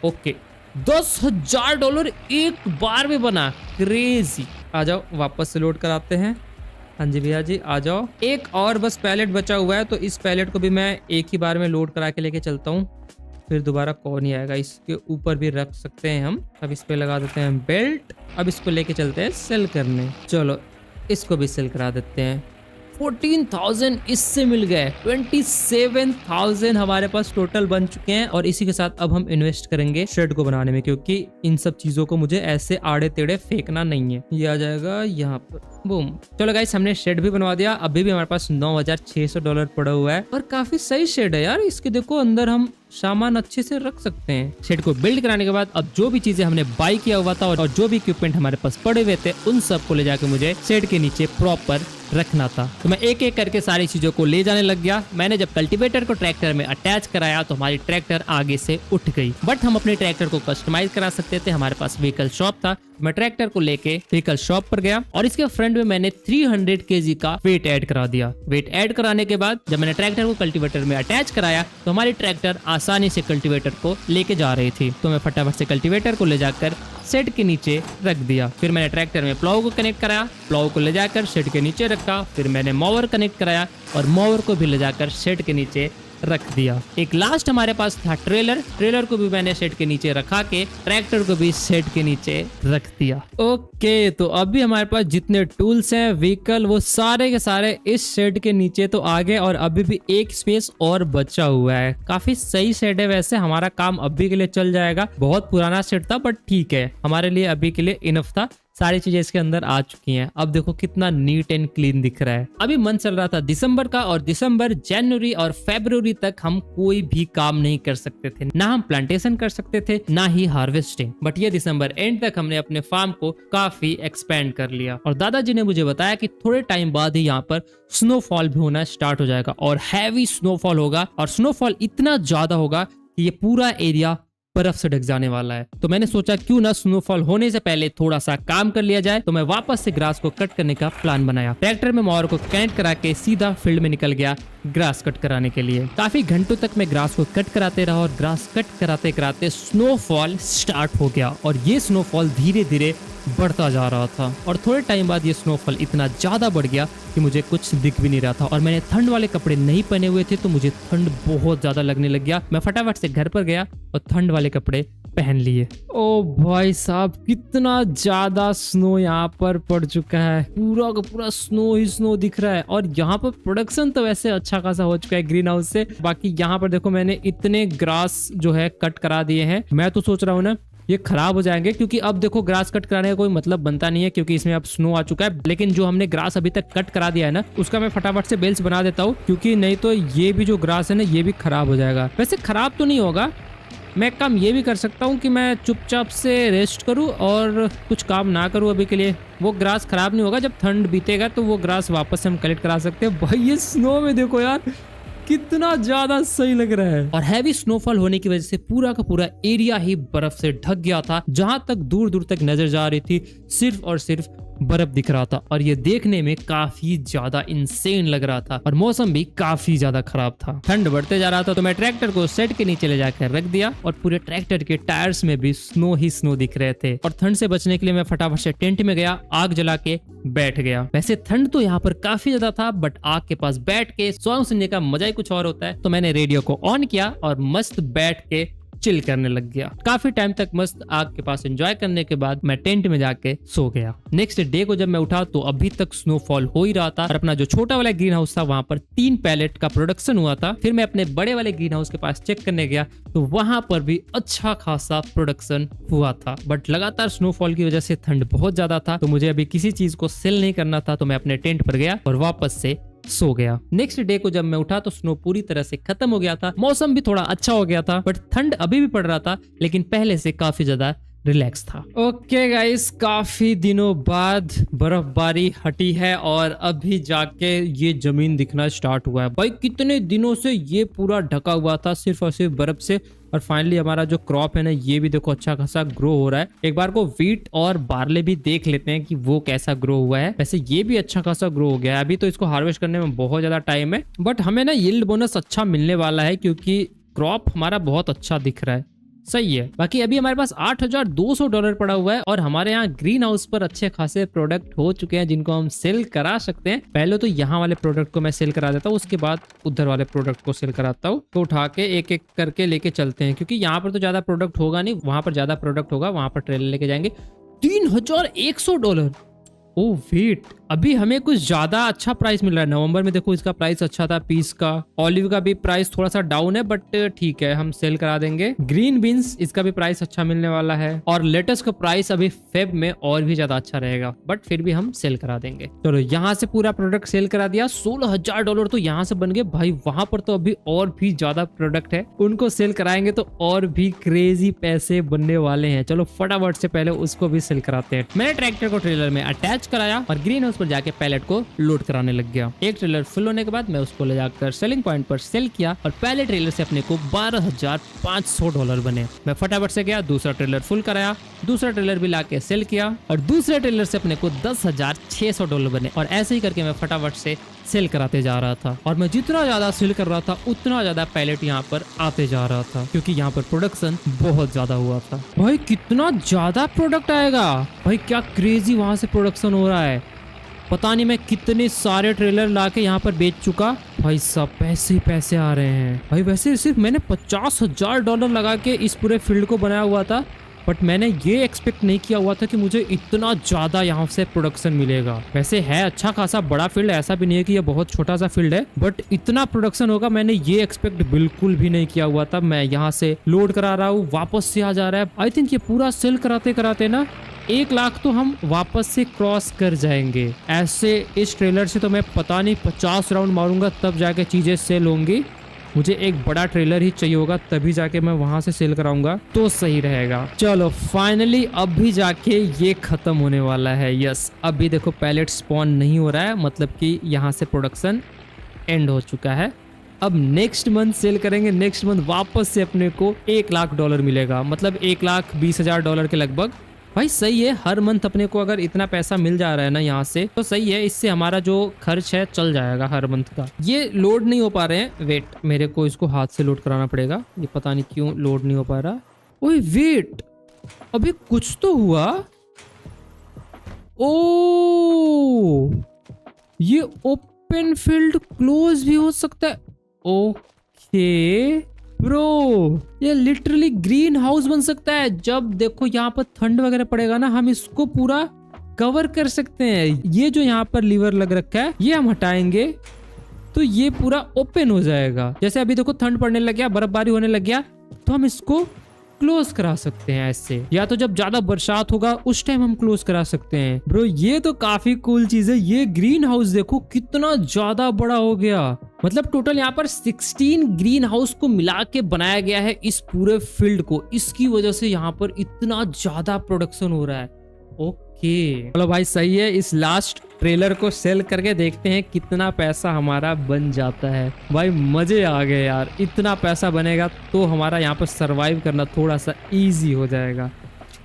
ओके, $10,000 एक बार में बना, क्रेजी। आ जाओ वापस से लोड कराते हैं। हाँ जी भैया जी आ जाओ। एक और बस पैलेट बचा हुआ है, तो इस पैलेट को भी मैं एक ही बार में लोड करा के लेके चलता हूँ, फिर दोबारा कौन नहीं आएगा। इसके ऊपर भी रख सकते हैं हम। अब इस पे लगा देते हैं बेल्ट। अब इसको लेके चलते हैं सेल करने। चलो इसको भी सेल करा देते हैं। 14,000 इससे मिल गए। 27,000 हमारे पास टोटल बन चुके हैं। और इसी के साथ अब हम इन्वेस्ट करेंगे शेड को बनाने में, क्योंकि इन सब चीजों को मुझे ऐसे आड़े टेढ़े फेंकना नहीं है। ये आ जाएगा यहाँ पर, बूम। चलो गाइस, हमने शेड भी बनवा दिया। अभी भी हमारे पास $9,600 पड़ा हुआ है और काफी सही शेड है यार। इसके देखो अंदर हम सामान अच्छे से रख सकते हैं। शेड को बिल्ड कराने के बाद अब जो भी चीजें हमने बाय किया हुआ था और जो भी इक्विपमेंट हमारे पास पड़े हुए थे, उन सब को ले जाके मुझे शेड के नीचे प्रॉपर रखना था। तो मैं एक एक करके सारी चीजों को ले जाने लग गया। मैंने जब कल्टीवेटर को ट्रैक्टर में अटैच कराया तो हमारी ट्रैक्टर आगे से उठ गई, बट हम अपने ट्रैक्टर को कस्टमाइज करा सकते थे। हमारे पास व्हीकल शॉप था, मैं ट्रैक्टर को लेके व्हीकल शॉप पर गया और इसके फ्रंट में मैंने 300 kg का वेट ऐड करा दिया। वेट ऐड कराने के बाद जब मैंने ट्रैक्टर को कल्टीवेटर में अटैच कराया तो हमारी ट्रैक्टर आसानी से कल्टीवेटर को लेके जा रही थी। तो मैं फटाफट से कल्टीवेटर को ले जाकर शेड के नीचे रख दिया। फिर मैंने ट्रैक्टर में प्लाव को कनेक्ट कराया, प्लाव को ले जाकर शेड के नीचे रखा। फिर मैंने मोवर कनेक्ट कराया और मोवर को भी ले जाकर शेड के नीचे रख दिया। एक लास्ट हमारे पास था ट्रेलर, ट्रेलर को भी मैंने शेड के नीचे रखा के ट्रैक्टर को भी शेड के नीचे रख दिया। ओके, तो अभी हमारे पास जितने टूल्स हैं, व्हीकल, वो सारे के सारे इस शेड के नीचे तो आ गए और अभी भी एक स्पेस और बचा हुआ है। काफी सही शेड है, वैसे हमारा काम अभी के लिए चल जाएगा। बहुत पुराना शेड था बट ठीक है, हमारे लिए अभी के लिए इनफ था। सारी चीजें इसके अंदर आ चुकी हैं। अब देखो कितना नीट एंड क्लीन दिख रहा है। अभी मंथ चल रहा था दिसंबर का और दिसंबर, जनवरी और फरवरी तक हम कोई भी काम नहीं कर सकते थे। ना हम प्लांटेशन कर सकते थे ना ही हार्वेस्टिंग। बट ये दिसंबर एंड तक हमने अपने फार्म को काफी एक्सपेंड कर लिया और दादाजी ने मुझे बताया कि थोड़े टाइम बाद ही यहाँ पर स्नोफॉल भी होना स्टार्ट हो जाएगा और हैवी स्नोफॉल होगा और स्नोफॉल इतना ज्यादा होगा कि ये पूरा एरिया बर्फ से ढक जाने वाला है। तो मैंने सोचा क्यों ना स्नोफॉल होने से पहले थोड़ा सा काम कर लिया जाए। तो मैं वापस से ग्रास को कट करने का प्लान बनाया। ट्रैक्टर में मोवर को कनेक्ट करा के सीधा फील्ड में निकल गया ग्रास कट कराने के लिए। काफी घंटों तक मैं ग्रास को कट कराते रहा और ग्रास कट कराते कराते स्नोफॉल स्टार्ट हो गया और ये स्नोफॉल धीरे धीरे बढ़ता जा रहा था और थोड़े टाइम बाद ये स्नोफॉल इतना ज्यादा बढ़ गया कि मुझे कुछ दिख भी नहीं रहा था और मैंने ठंड वाले कपड़े नहीं पहने हुए थे तो मुझे ठंड बहुत ज्यादा लगने लग गया। मैं फटाफट से घर पर गया और ठंड वाले कपड़े पहन लिए। ओ भाई साहब, कितना ज्यादा स्नो यहाँ पर पड़ चुका है। पूरा का पूरा स्नो ही स्नो दिख रहा है और यहाँ पर प्रोडक्शन तो वैसे अच्छा खासा हो चुका है ग्रीन हाउस से। बाकी यहाँ पर देखो मैंने इतने ग्रास जो है कट करा दिए हैं। मैं तो सोच रहा हूँ ना ये खराब हो जाएंगे क्योंकि अब देखो ग्रास कट कराने का कोई मतलब बनता नहीं है क्योंकि इसमें अब स्नो आ चुका है। लेकिन जो हमने ग्रास अभी तक कट करा दिया है ना उसका मैं फटाफट से बेल्स बना देता हूँ क्योंकि नहीं तो ये भी जो ग्रास है ना ये भी खराब हो जाएगा। वैसे खराब तो नहीं होगा, मैं काम ये भी कर सकता हूँ कि मैं चुपचाप से रेस्ट करूँ और कुछ काम ना करूँ अभी के लिए। वो ग्रास खराब नहीं होगा, जब ठंड बीतेगा तो वो ग्रास वापस से हम कलेक्ट करा सकते हैं। भाई ये स्नो में देखो यार कितना ज्यादा सही लग रहा है और हैवी स्नोफॉल होने की वजह से पूरा का पूरा एरिया ही बर्फ से ढक गया था। जहां तक दूर दूर तक नजर जा रही थी सिर्फ और सिर्फ बर्फ दिख रहा था और ये देखने में काफी ज्यादा इंसेन लग रहा था और मौसम भी काफी ज्यादा खराब था। ठंड बढ़ते जा रहा था तो मैं ट्रैक्टर को शेड के नीचे ले जाकर रख दिया और पूरे ट्रैक्टर के टायर्स में भी स्नो ही स्नो दिख रहे थे और ठंड से बचने के लिए मैं फटाफट से टेंट में गया, आग जला के बैठ गया। वैसे ठंड तो यहाँ पर काफी ज्यादा था बट आग के पास बैठ के सॉन्ग सुनने का मजा ही कुछ और होता है। तो मैंने रेडियो को ऑन किया और मस्त बैठ के चिल करने लग गया। काफी टाइम तक मस्त आग के पास एंजॉय करने के बाद मैं टेंट में जाके सो गया। नेक्स्ट डे को जब मैं उठा तो अभी तक स्नोफॉल हो ही रहा था और अपना जो छोटा वाला ग्रीन हाउस था वहां पर 3 पैलेट का प्रोडक्शन हुआ था। फिर मैं अपने बड़े वाले ग्रीन हाउस के पास चेक करने गया तो वहां पर भी अच्छा खासा प्रोडक्शन हुआ था बट लगातार स्नोफॉल की वजह से ठंड बहुत ज्यादा था तो मुझे अभी किसी चीज को सेल नहीं करना था। तो मैं अपने टेंट पर गया और वापस से सो गया। नेक्स्ट डे को जब मैं उठा तो स्नो पूरी तरह से खत्म हो गया था, मौसम भी थोड़ा अच्छा हो गया था बट ठंड अभी भी पड़ रहा था लेकिन पहले से काफी ज्यादा रिलैक्स था। ओके गाइस, काफी दिनों बाद बर्फबारी हटी है और अभी जाके ये जमीन दिखना स्टार्ट हुआ है। भाई कितने दिनों से ये पूरा ढका हुआ था सिर्फ और सिर्फ बर्फ से और फाइनली हमारा जो क्रॉप है ना ये भी देखो अच्छा खासा ग्रो हो रहा है। एक बार को व्हीट और बार्ले भी देख लेते हैं कि वो कैसा ग्रो हुआ है। वैसे ये भी अच्छा खासा ग्रो हो गया है। अभी तो इसको हार्वेस्ट करने में बहुत ज्यादा टाइम है बट हमें ना यील्ड बोनस अच्छा मिलने वाला है क्योंकि क्रॉप हमारा बहुत अच्छा दिख रहा है। सही है। बाकी अभी हमारे पास $8,200 पड़ा हुआ है और हमारे यहाँ ग्रीन हाउस पर अच्छे खासे प्रोडक्ट हो चुके हैं जिनको हम सेल करा सकते हैं। पहले तो यहाँ वाले प्रोडक्ट को मैं सेल करा देता हूँ, उसके बाद उधर वाले प्रोडक्ट को सेल कराता हूँ। तो उठा के एक एक करके लेके चलते हैं क्योंकि यहाँ पर तो ज्यादा प्रोडक्ट होगा नहीं, वहां पर ज्यादा प्रोडक्ट होगा, वहां पर ट्रेलर लेके जाएंगे। $3,100। ओ वेट, अभी हमें कुछ ज्यादा अच्छा प्राइस मिल रहा है। नवंबर में देखो इसका प्राइस अच्छा था पीस का। ऑलिव का भी प्राइस थोड़ा सा डाउन है बट ठीक है, हम सेल करा देंगे। ग्रीन बीन्स इसका भी प्राइस अच्छा मिलने वाला है और लेटस का प्राइस अभी फेब में और भी ज्यादा अच्छा रहेगा बट फिर भी हम सेल करा देंगे। चलो यहाँ से पूरा प्रोडक्ट सेल करा दिया। $16,000 तो यहाँ से बन गए। भाई वहां पर तो अभी और भी ज्यादा प्रोडक्ट है, उनको सेल कराएंगे तो और भी क्रेजी पैसे बनने वाले हैं। चलो फटाफट से पहले उसको भी सेल कराते हैं। मैंने ट्रैक्टर को ट्रेलर में अटैच कराया और ग्रीन हाउस हाउस पर जाके पैलेट को लोड कराने लग गया। एक ट्रेलर फुल होने के बाद मैं उसको ले जाकर सेलिंग पॉइंट पर सेल किया और पहले ट्रेलर से अपने को $12,500 बने। मैं फटाफट से गया, दूसरा ट्रेलर फुल कराया, दूसरा ट्रेलर भी लाके सेल किया और दूसरे ट्रेलर से अपने को $10,600 बने। और ऐसे ही करके मैं फटाफट से सेल कराते जा रहा था और मैं जितना ज्यादा सेल कर रहा था उतना ज्यादा पैलेट यहाँ पर आते जा रहा था, क्योंकि यहाँ पर प्रोडक्शन बहुत ज्यादा हुआ था। भाई कितना ज्यादा प्रोडक्ट आएगा, भाई क्या क्रेजी वहां से प्रोडक्शन हो रहा है। पता नहीं मैं कितने सारे ट्रेलर लाके यहाँ पर बेच चुका। भाई सब पैसे ही पैसे आ रहे हैं। भाई वैसे सिर्फ मैंने $50,000 लगा के इस पूरे फील्ड को बनाया हुआ था, बट मैंने ये एक्सपेक्ट नहीं किया हुआ था कि मुझे इतना ज्यादा यहाँ से प्रोडक्शन मिलेगा। वैसे है अच्छा खासा बड़ा फील्ड, ऐसा भी नहीं है कि ये बहुत छोटा सा फील्ड है, बट इतना प्रोडक्शन होगा मैंने ये एक्सपेक्ट बिल्कुल भी नहीं किया हुआ था। मैं यहाँ से लोड करा रहा हूँ, वापस से आ जा रहा है। आई थिंक ये पूरा सेल कराते कराते ना 1 लाख तो हम वापस से क्रॉस कर जाएंगे। ऐसे इस ट्रेलर से तो मैं पता नहीं 50 राउंड मारूंगा तब जाके चीजें सेल होंगी। मुझे एक बड़ा ट्रेलर ही चाहिए होगा तभी जाके मैं वहां से सेल कराऊंगा तो सही रहेगा। चलो फाइनली अब भी जाके ये खत्म होने वाला है। यस, अभी देखो पैलेट स्पॉन नहीं हो रहा है, मतलब कि यहाँ से प्रोडक्शन एंड हो चुका है। अब नेक्स्ट मंथ सेल करेंगे, नेक्स्ट मंथ वापस से अपने को $1 लाख मिलेगा, मतलब $1,20,000 के लगभग। भाई सही है, हर मंथ अपने को अगर इतना पैसा मिल जा रहा है ना यहाँ से तो सही है। इससे हमारा जो खर्च है चल जाएगा हर मंथ का। ये लोड नहीं हो पा रहे हैं, वेट मेरे को इसको हाथ से लोड कराना पड़ेगा। ये पता नहीं क्यों लोड नहीं हो पा रहा। ओए वेट, अभी कुछ तो हुआ। ओ ये ओपन फील्ड क्लोज भी हो सकता है। ओके ब्रो, ये लिटरली ग्रीन हाउस बन सकता है। जब देखो यहाँ पर ठंड वगैरह पड़ेगा ना, हम इसको पूरा कवर कर सकते हैं। ये जो यहाँ पर लीवर लग रखा है ये हम हटाएंगे तो ये पूरा ओपन हो जाएगा। जैसे अभी देखो ठंड पड़ने लग गया, बर्फबारी होने लग गया, तो हम इसको क्लोज करा सकते हैं ऐसे। या तो जब ज्यादा बरसात होगा उस टाइम हम क्लोज करा सकते हैं। ब्रो ये तो काफी कूल चीज है। ये ग्रीन हाउस देखो कितना ज्यादा बड़ा हो गया, मतलब टोटल यहाँ पर 16 ग्रीन हाउस को मिला के बनाया गया है इस पूरे फील्ड को। इसकी वजह से यहाँ पर इतना ज्यादा प्रोडक्शन हो रहा है। ओके चलो भाई सही है, इस लास्ट ट्रेलर को सेल करके देखते हैं कितना पैसा हमारा बन जाता है। भाई मजे आ गए यार, इतना पैसा बनेगा तो हमारा यहाँ पर सरवाइव करना थोड़ा सा इजी हो जाएगा।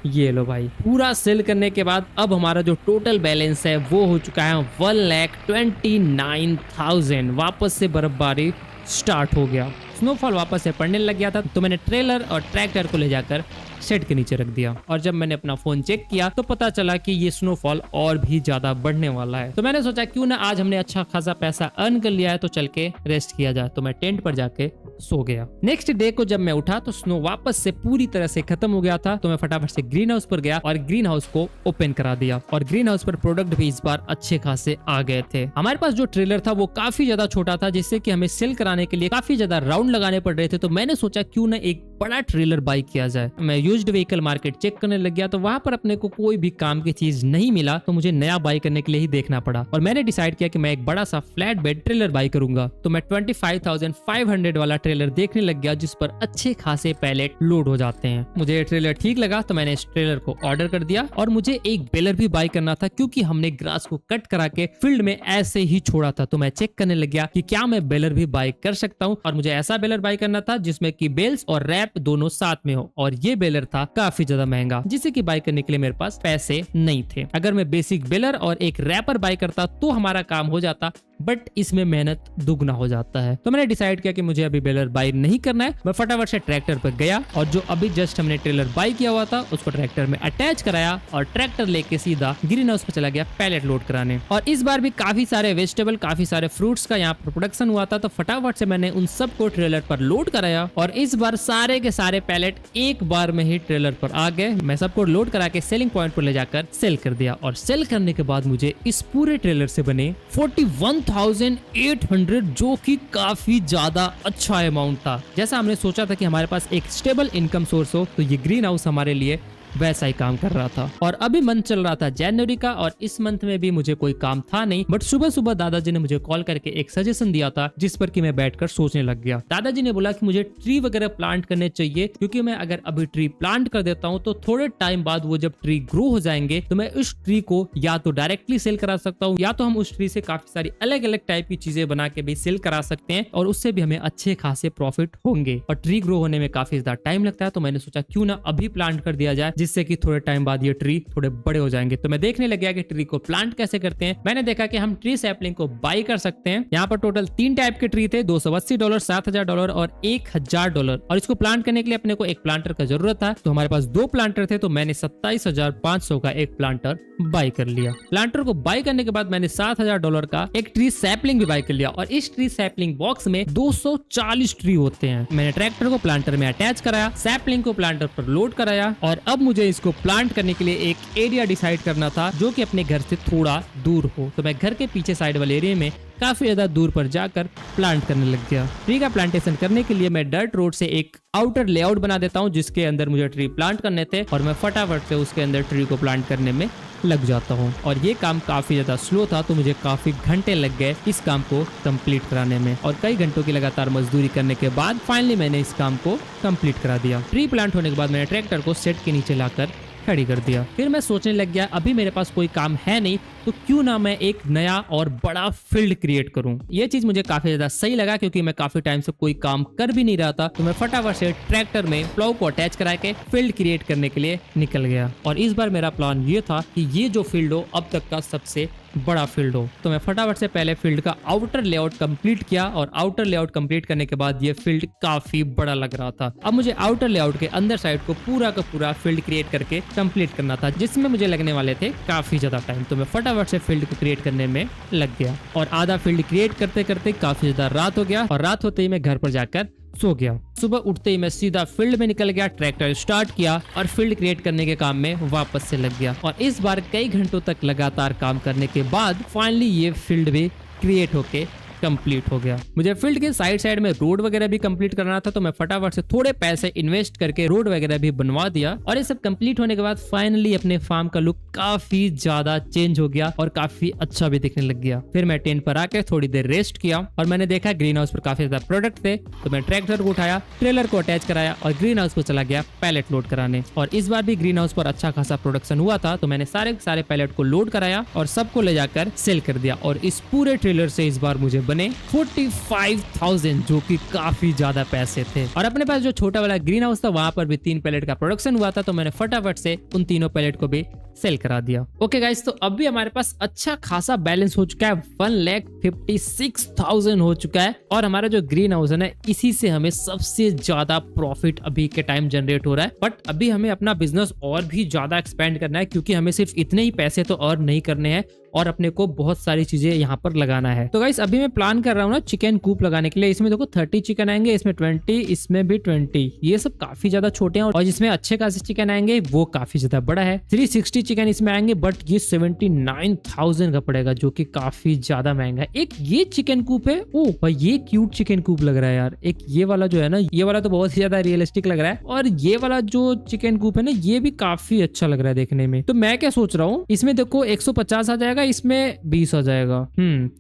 ये लो भाई, पूरा सेल करने के बाद अब हमारा जो टोटल बैलेंस है वो हो चुका है 1,29,000। वापस से बर्फबारी स्टार्ट हो गया, स्नोफॉल वापस से पड़ने लग गया था, तो मैंने ट्रेलर और ट्रैक्टर को ले जाकर शेड के नीचे रख दिया। और जब मैंने अपना फोन चेक किया तो पता चला कि ये स्नोफॉल और भी ज्यादा बढ़ने वाला है। तो मैंने सोचा क्यों ना आज हमने अच्छा खासा पैसा अर्न कर लिया है तो चल के रेस्ट किया जाए। तो मैं टेंट पर जाके सो गया। नेक्स्ट डे को जब मैं उठा तो स्नो वापस से पूरी तरह से खत्म हो गया था। तो मैं फटाफट से ग्रीन हाउस पर गया और ग्रीन हाउस को ओपन करा दिया। और ग्रीन हाउस पर प्रोडक्ट भी इस बार अच्छे खासे आ गए थे। हमारे पास जो ट्रेलर था वो काफी ज्यादा छोटा था, जिससे कि हमें सेल कराने के लिए काफी ज्यादा राउंड लगाने पड़ रहे थे। तो मैंने सोचा क्यों ना एक बड़ा ट्रेलर बाई किया जाए। मैं यूज्ड व्हीकल मार्केट चेक करने लग गया, तो वहां पर अपने को कोई भी काम की चीज नहीं मिला, तो मुझे नया बाई करने के लिए ही देखना पड़ा। और मैंने डिसाइड किया कि मैं एक बड़ा सा फ्लैट बेड ट्रेलर बाई करूंगा। तो मैं 25,500 वाला ट्रेलर देखने लग गया, जिस पर अच्छे खासे पैलेट लोड हो जाते हैं। मुझे ये ट्रेलर ठीक लगा तो मैंने इस ट्रेलर को ऑर्डर कर दिया। और मुझे एक बेलर भी बाई करना था, क्योंकि हमने ग्रास को कट करा के फील्ड में ऐसे ही छोड़ा था। तो मैं चेक करने लग गया कि क्या मैं बेलर भी बाई कर सकता हूँ। और मुझे ऐसा बेलर बाई करना था जिसमें कि बेल्स और रैप दोनों साथ में हो। और ये बेलर था काफी ज्यादा महंगा, जिसे कि बाई करने के लिए मेरे पास पैसे नहीं थे। अगर मैं बेसिक बेलर और एक रैपर बाई करता तो हमारा काम हो जाता, बट इसमें मेहनत दुगना हो जाता है। तो मैंने डिसाइड किया कि मुझे अभी बेलर बाई नहीं करना है। मैं फटाफट से ट्रैक्टर पर गया और जो अभी जस्ट हमने ट्रेलर बाई किया हुआ था उसको ट्रैक्टर में अटैच कराया और ट्रैक्टर लेके सीधा ग्रीन हाउस पे चला गया पैलेट लोड कराने। और इस बार भी काफी सारे वेजिटेबल, काफी सारे फ्रूट्स का यहाँ पर प्रोडक्शन हुआ था। तो फटाफट से मैंने उन सबको ट्रेलर पर लोड कराया और इस बार सारे के सारे पैलेट एक बार में ही ट्रेलर पर आ गए। मैं सबको लोड करा के सेलिंग पॉइंट पर ले जाकर सेल कर दिया। और सेल करने के बाद मुझे इस पूरे ट्रेलर से बने 41,800, जो कि काफी ज्यादा अच्छा अमाउंट था। जैसा हमने सोचा था कि हमारे पास एक स्टेबल इनकम सोर्स हो, तो ये ग्रीन हाउस हमारे लिए वैसा ही काम कर रहा था। और अभी मंथ चल रहा था जनवरी का और इस मंथ में भी मुझे कोई काम था नहीं, बट सुबह सुबह दादाजी ने मुझे कॉल करके एक सजेशन दिया था जिस पर कि मैं बैठकर सोचने लग गया। दादाजी ने बोला कि मुझे ट्री वगैरह प्लांट करने चाहिए, क्योंकि मैं अगर अभी ट्री प्लांट कर देता हूँ तो थोड़े टाइम बाद वो जब ट्री ग्रो हो जाएंगे तो मैं उस ट्री को या तो डायरेक्टली सेल करा सकता हूँ या तो हम उस ट्री से काफी सारी अलग अलग टाइप की चीजें बना के भी सेल करा सकते हैं और उससे भी हमें अच्छे खासे प्रॉफिट होंगे। और ट्री ग्रो होने में काफी ज्यादा टाइम लगता है, तो मैंने सोचा क्यों ना अभी प्लांट कर दिया जाए, जिससे कि थोड़े टाइम बाद ये ट्री थोड़े बड़े हो जाएंगे। तो मैं देखने लग गया कि ट्री को प्लांट कैसे करते हैं। मैंने देखा कि हम ट्री सैपलिंग को बाई कर सकते हैं। यहाँ पर टोटल 3 टाइप के ट्री थे, $280, $7,000 और $1,000। और इसको प्लांट करने के लिए अपने को एक प्लांटर का जरूरत था, तो हमारे पास 2 प्लांटर थे, तो मैंने 27,500 का एक प्लांटर बाई कर लिया। प्लांटर को बाई करने के बाद मैंने $7,000 का एक ट्री सैपलिंग भी बाई कर लिया और इस ट्री सैपलिंग बॉक्स में 240 ट्री होते हैं। मैंने ट्रैक्टर को प्लांटर में अटैच कराया, सैपलिंग को प्लांटर पर लोड कराया और अब मुझे इसको प्लांट करने के लिए एक एरिया डिसाइड करना था जो कि अपने घर से थोड़ा दूर हो। तो मैं घर के पीछे साइड वाले एरिया में काफी ज्यादा दूर पर जाकर प्लांट करने लग गया। ट्री का प्लांटेशन करने के लिए मैं डर्ट रोड से एक आउटर लेआउट बना देता हूँ जिसके अंदर मुझे ट्री प्लांट करने थे और मैं फटाफट से उसके अंदर ट्री को प्लांट करने में लग जाता हूँ। और ये काम काफी ज्यादा स्लो था, तो मुझे काफी घंटे लग गए इस काम को कंप्लीट कराने में और कई घंटों की लगातार मजदूरी करने के बाद फाइनली मैंने इस काम को कंप्लीट करा दिया। ट्री प्लांट होने के बाद मैंने ट्रैक्टर को सेट के नीचे लाकर खड़ी कर दिया। फिर मैं सोचने लग गया अभी मेरे पास कोई काम है नहीं, तो क्यों ना मैं एक नया और बड़ा फील्ड क्रिएट करूं। ये चीज मुझे काफी ज्यादा सही लगा क्योंकि मैं काफी टाइम से कोई काम कर भी नहीं रहा था, तो मैं फटाफट से ट्रैक्टर में प्लाउ को अटैच करा के फील्ड क्रिएट करने के लिए निकल गया। और इस बार मेरा प्लान ये था कि ये जो फील्ड हो अब तक का सबसे बड़ा फील्ड हो। तो मैं फटाफट से पहले फील्ड का आउटर लेआउट कंप्लीट किया और आउटर लेआउट कंप्लीट करने के बाद ये फील्ड काफी बड़ा लग रहा था। अब मुझे आउटर लेआउट के अंदर साइड को पूरा का पूरा फील्ड क्रिएट करके कंप्लीट करना था, जिसमें मुझे लगने वाले थे काफी ज्यादा टाइम। तो मैं फटाफट से फील्ड को क्रिएट करने में लग गया और आधा फील्ड क्रिएट करते करते काफी ज्यादा रात हो गया और रात होते ही मैं घर पर जाकर सो गया। सुबह उठते ही मैं सीधा फील्ड में निकल गया, ट्रैक्टर स्टार्ट किया और फील्ड क्रिएट करने के काम में वापस से लग गया। और इस बार कई घंटों तक लगातार काम करने के बाद फाइनली ये फील्ड भी क्रिएट होके कंप्लीट हो गया। मुझे फील्ड के साइड में रोड वगैरह भी कंप्लीट करना था, तो मैं फटाफट से थोड़े पैसे इन्वेस्ट करके रोड वगैरह भी बनवा दिया। और ये सब कंप्लीट होने के बाद फाइनली अपने फार्म का लुक काफी ज्यादा चेंज हो गया और काफी अच्छा भी दिखने लग गया। फिर मैं टेंट पर आके थोड़ी देर रेस्ट किया और मैंने देखा ग्रीन हाउस पर काफी ज्यादा प्रोडक्ट थे, तो मैं ट्रैक्टर को उठाया, ट्रेलर को अटैच कराया और ग्रीन हाउस को चला गया पैलेट लोड कराने। और इस बार भी ग्रीन हाउस पर अच्छा खासा प्रोडक्शन हुआ था, तो मैंने सारे पैलेट को लोड कराया और सबको ले जाकर सेल कर दिया। और इस पूरे ट्रेलर से इस बार मुझे बने 45,000, जो कि काफी ज्यादा पैसे थे। और अपने पास जो छोटा वाला ग्रीन हाउस था वहां पर भी 3 पैलेट का प्रोडक्शन हुआ था, तो मैंने फटाफट से उन तीनों पैलेट को भी सेल करा दिया। ओके गाइस, तो अब भी हमारे पास अच्छा खासा बैलेंस हो चुका है, 1,56,000 हो चुका है। और हमारा जो ग्रीन हाउस है ना, इसी से हमें सबसे ज्यादा प्रॉफिट अभी के टाइम जनरेट हो रहा है। बट अभी हमें अपना बिजनेस और भी ज्यादा एक्सपेंड करना है, क्योंकि हमें सिर्फ इतने ही पैसे तो अर्न नहीं करने हैं और अपने को बहुत सारी चीजें यहाँ पर लगाना है। तो गाइस अभी मैं प्लान कर रहा हूँ ना चिकन कूप लगाने के लिए। इसमें देखो 30 चिकन आएंगे, इसमें 20, इसमें भी 20। ये सब काफी ज्यादा छोटे हैं और जिसमें अच्छे खासे चिकन आएंगे वो काफी ज्यादा बड़ा है। 360 चिकन इसमें आएंगे, बट ये 79,000 का पड़ेगा, जो कि काफी ज्यादा महंगा है। एक ये चिकन कूप है, ओ भाई ये क्यूट चिकन कूप लग रहा है यार। एक ये वाला जो है ना, ये वाला तो बहुत ही ज्यादा रियलिस्टिक लग रहा है। और ये वाला जो चिकन कूप है ना, ये भी काफी अच्छा लग रहा है देखने में। तो मैं क्या सोच रहा हूँ, इसमें देखो 150 आ जाएगा, इसमें 20 आ जाएगा।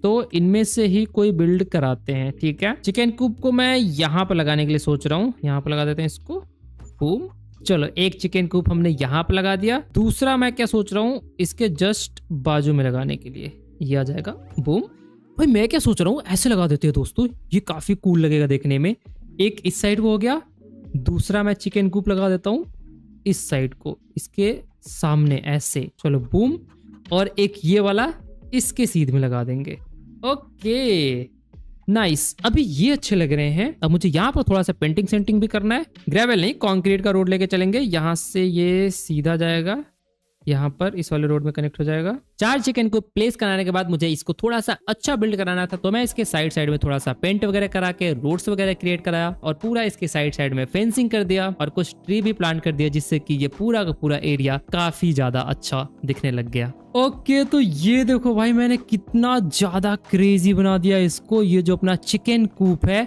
तो इनमें से ही कोई बिल्ड कराते हैं, ठीक है। चिकन कूप को मैं यहाँ पर लगाने के लिए सोच रहा हूँ, यहाँ पर लगा देते हैं इसको। बूम, चलो एक चिकन कूप हमने यहाँ पर लगा दिया। दूसरा मैं क्या सोच रहा हूँ, इसके जस्ट बाजू में लगाने के लिए ये आ जाएगा। बूम। भाई मैं क्या सोच रहा हूँ, ऐसे लगा देते हैं दोस्तों, ये काफी कूल लगेगा देखने में। एक इस साइड को हो गया, दूसरा मैं चिकन कूप लगा देता हूँ इस साइड को, इसके सामने ऐसे। चलो बूम। और एक ये वाला इसके सीध में लगा देंगे। ओके नाइस, अभी ये अच्छे लग रहे हैं। अब मुझे यहाँ पर थोड़ा सा पेंटिंग सेंटिंग भी करना है। ग्रेवल नहीं, कंक्रीट का रोड लेके चलेंगे। यहाँ से ये सीधा जाएगा, यहाँ पर इस वाले रोड में कनेक्ट हो जाएगा। 4 चिकन को प्लेस कराने के बाद मुझे इसको थोड़ा सा अच्छा बिल्ड कराना था, तो मैं इसके साइड में थोड़ा सा पेंट वगैरह करा के रोड्स वगैरह क्रिएट कराया और पूरा इसके साइड में फेंसिंग कर दिया और कुछ ट्री भी प्लांट कर दिया, जिससे कि ये पूरा का पूरा एरिया काफी ज्यादा अच्छा दिखने लग गया। ओके तो ये देखो भाई, मैंने कितना ज्यादा क्रेजी बना दिया इसको। ये जो अपना चिकन कूप है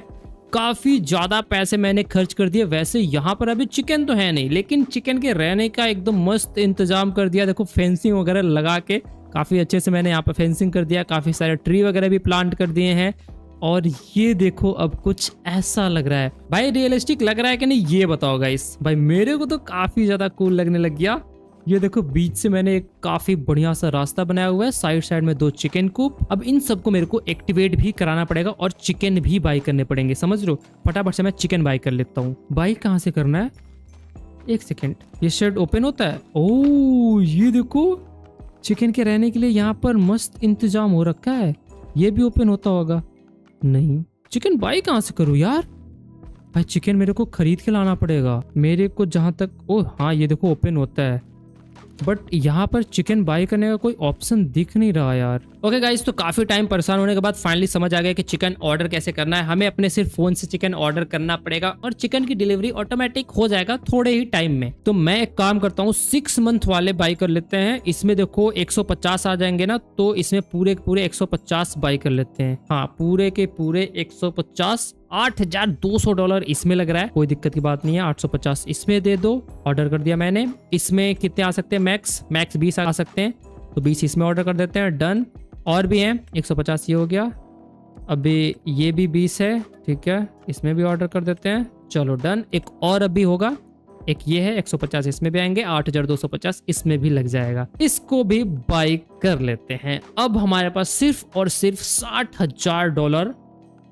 काफी ज्यादा पैसे मैंने खर्च कर दिए। वैसे यहाँ पर अभी चिकन तो है नहीं, लेकिन चिकन के रहने का एकदम मस्त इंतजाम कर दिया। देखो फेंसिंग वगैरह लगा के काफी अच्छे से मैंने यहाँ पर फेंसिंग कर दिया, काफी सारे ट्री वगैरह भी प्लांट कर दिए हैं। और ये देखो अब कुछ ऐसा लग रहा है भाई, रियलिस्टिक लग रहा है कि नहीं ये बताओ गाइस। भाई मेरे को तो काफी ज्यादा कूल लगने लग गया। ये देखो बीच से मैंने एक काफी बढ़िया सा रास्ता बनाया हुआ है, साइड साइड में 2 चिकन कूप। अब इन सबको मेरे को एक्टिवेट भी कराना पड़ेगा और चिकन भी बाई करने पड़ेंगे, समझ रहे हो। फटाफट से मैं चिकन बाई कर लेता हूँ। बाई कहाँ से करना है, एक सेकेंड। ये शेड ओपन होता है। ओ ये देखो चिकन के रहने के लिए यहाँ पर मस्त इंतजाम हो रखा है। ये भी ओपन होता होगा, नहीं। चिकन बाई कहाँ से करूँ यार। भाई चिकन मेरे को खरीद के लाना पड़ेगा मेरे को, जहां तक। ओ हाँ ये देखो ओपन होता है, बट यहाँ पर चिकन बाई करने का कोई ऑप्शन दिख नहीं रहा यार। ओके गाइस, तो काफी टाइम परेशान होने के बाद फाइनली समझ आ गया कि चिकन ऑर्डर कैसे करना है। हमें अपने सिर्फ फोन से चिकन ऑर्डर करना पड़ेगा और चिकन की डिलीवरी ऑटोमेटिक हो जाएगा थोड़े ही टाइम में। तो मैं एक काम करता हूँ, 6 मंथ वाले बाई कर लेते हैं। इसमें देखो 150 आ जाएंगे ना, तो इसमें पूरे 150 बाई कर लेते हैं। हाँ पूरे के पूरे 150, $8,200 इसमें लग रहा है, कोई दिक्कत की बात नहीं है। 850 इसमें दे दो, ऑर्डर कर दिया मैंने। इसमें कितने आ सकते हैं, मैक्स 20 आ सकते हैं, तो 20 इसमें ऑर्डर कर देते हैं, डन। और भी हैं 150 ये हो गया। अभी ये भी 20 है, ठीक है, इसमें भी ऑर्डर कर देते हैं, चलो डन। एक और अभी होगा, एक ये है 150 इसमें भी आएंगे, 8,250 इसमें भी लग जाएगा। इसको भी बाई कर लेते हैं। अब हमारे पास सिर्फ और सिर्फ $60,000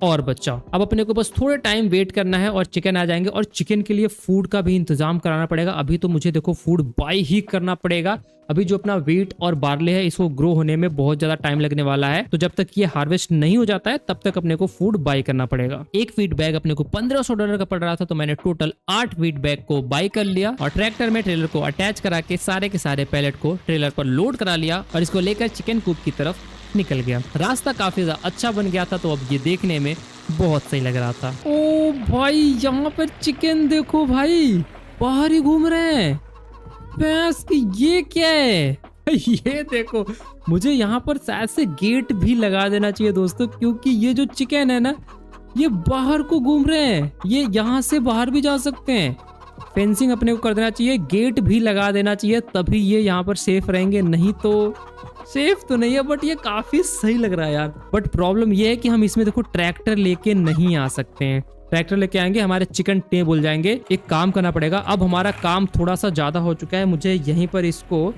और बच्चा। अब अपने को बस थोड़े टाइम वेट करना है और चिकन आ जाएंगे। और चिकन के लिए फूड का भी इंतजाम कराना पड़ेगा। अभी तो मुझे देखो फूड बाई ही करना पड़ेगा। अभी जो अपना व्हीट और बार्ले है इसको ग्रो होने में बहुत ज्यादा टाइम लगने वाला है, तो जब तक ये हार्वेस्ट नहीं हो जाता है तब तक अपने को फूड बाई करना पड़ेगा। एक व्हीट बैग अपने को $1,500 का पड़ रहा था, तो मैंने टोटल 8 व्हीट बैग को बाई कर लिया और ट्रैक्टर में ट्रेलर को अटैच करा के सारे के सारे पैलेट को ट्रेलर पर लोड करा लिया और इसको लेकर चिकन कूप की तरफ निकल गया। रास्ता काफी ज्यादा अच्छा बन गया था, तो अब ये देखने में बहुत सही लग रहा था। ओ भाई यहाँ पर चिकन देखो भाई, बाहर ही घूम रहे हैं भैंस की। ये क्या है ये देखो, मुझे यहाँ पर शायद से गेट भी लगा देना चाहिए दोस्तों, क्योंकि ये जो चिकन है ना ये बाहर को घूम रहे हैं, ये यहाँ से बाहर भी जा सकते हैं। फेंसिंग अपने को कर देना चाहिए, गेट भी लगा देना चाहिए, तभी ये यहाँ पर सेफ रहेंगे, नहीं तो सेफ तो नहीं है। बट ये काफी सही लग रहा है यार। बट प्रॉब्लम ये है कि हम इसमें देखो ट्रैक्टर लेके नहीं आ सकते हैं। ट्रैक्टर लेके आएंगे हमारे चिकन टे बोल जाएंगे। एक काम करना पड़ेगा, अब हमारा काम थोड़ा सा ज्यादा हो चुका है, मुझे यहीं पर इसको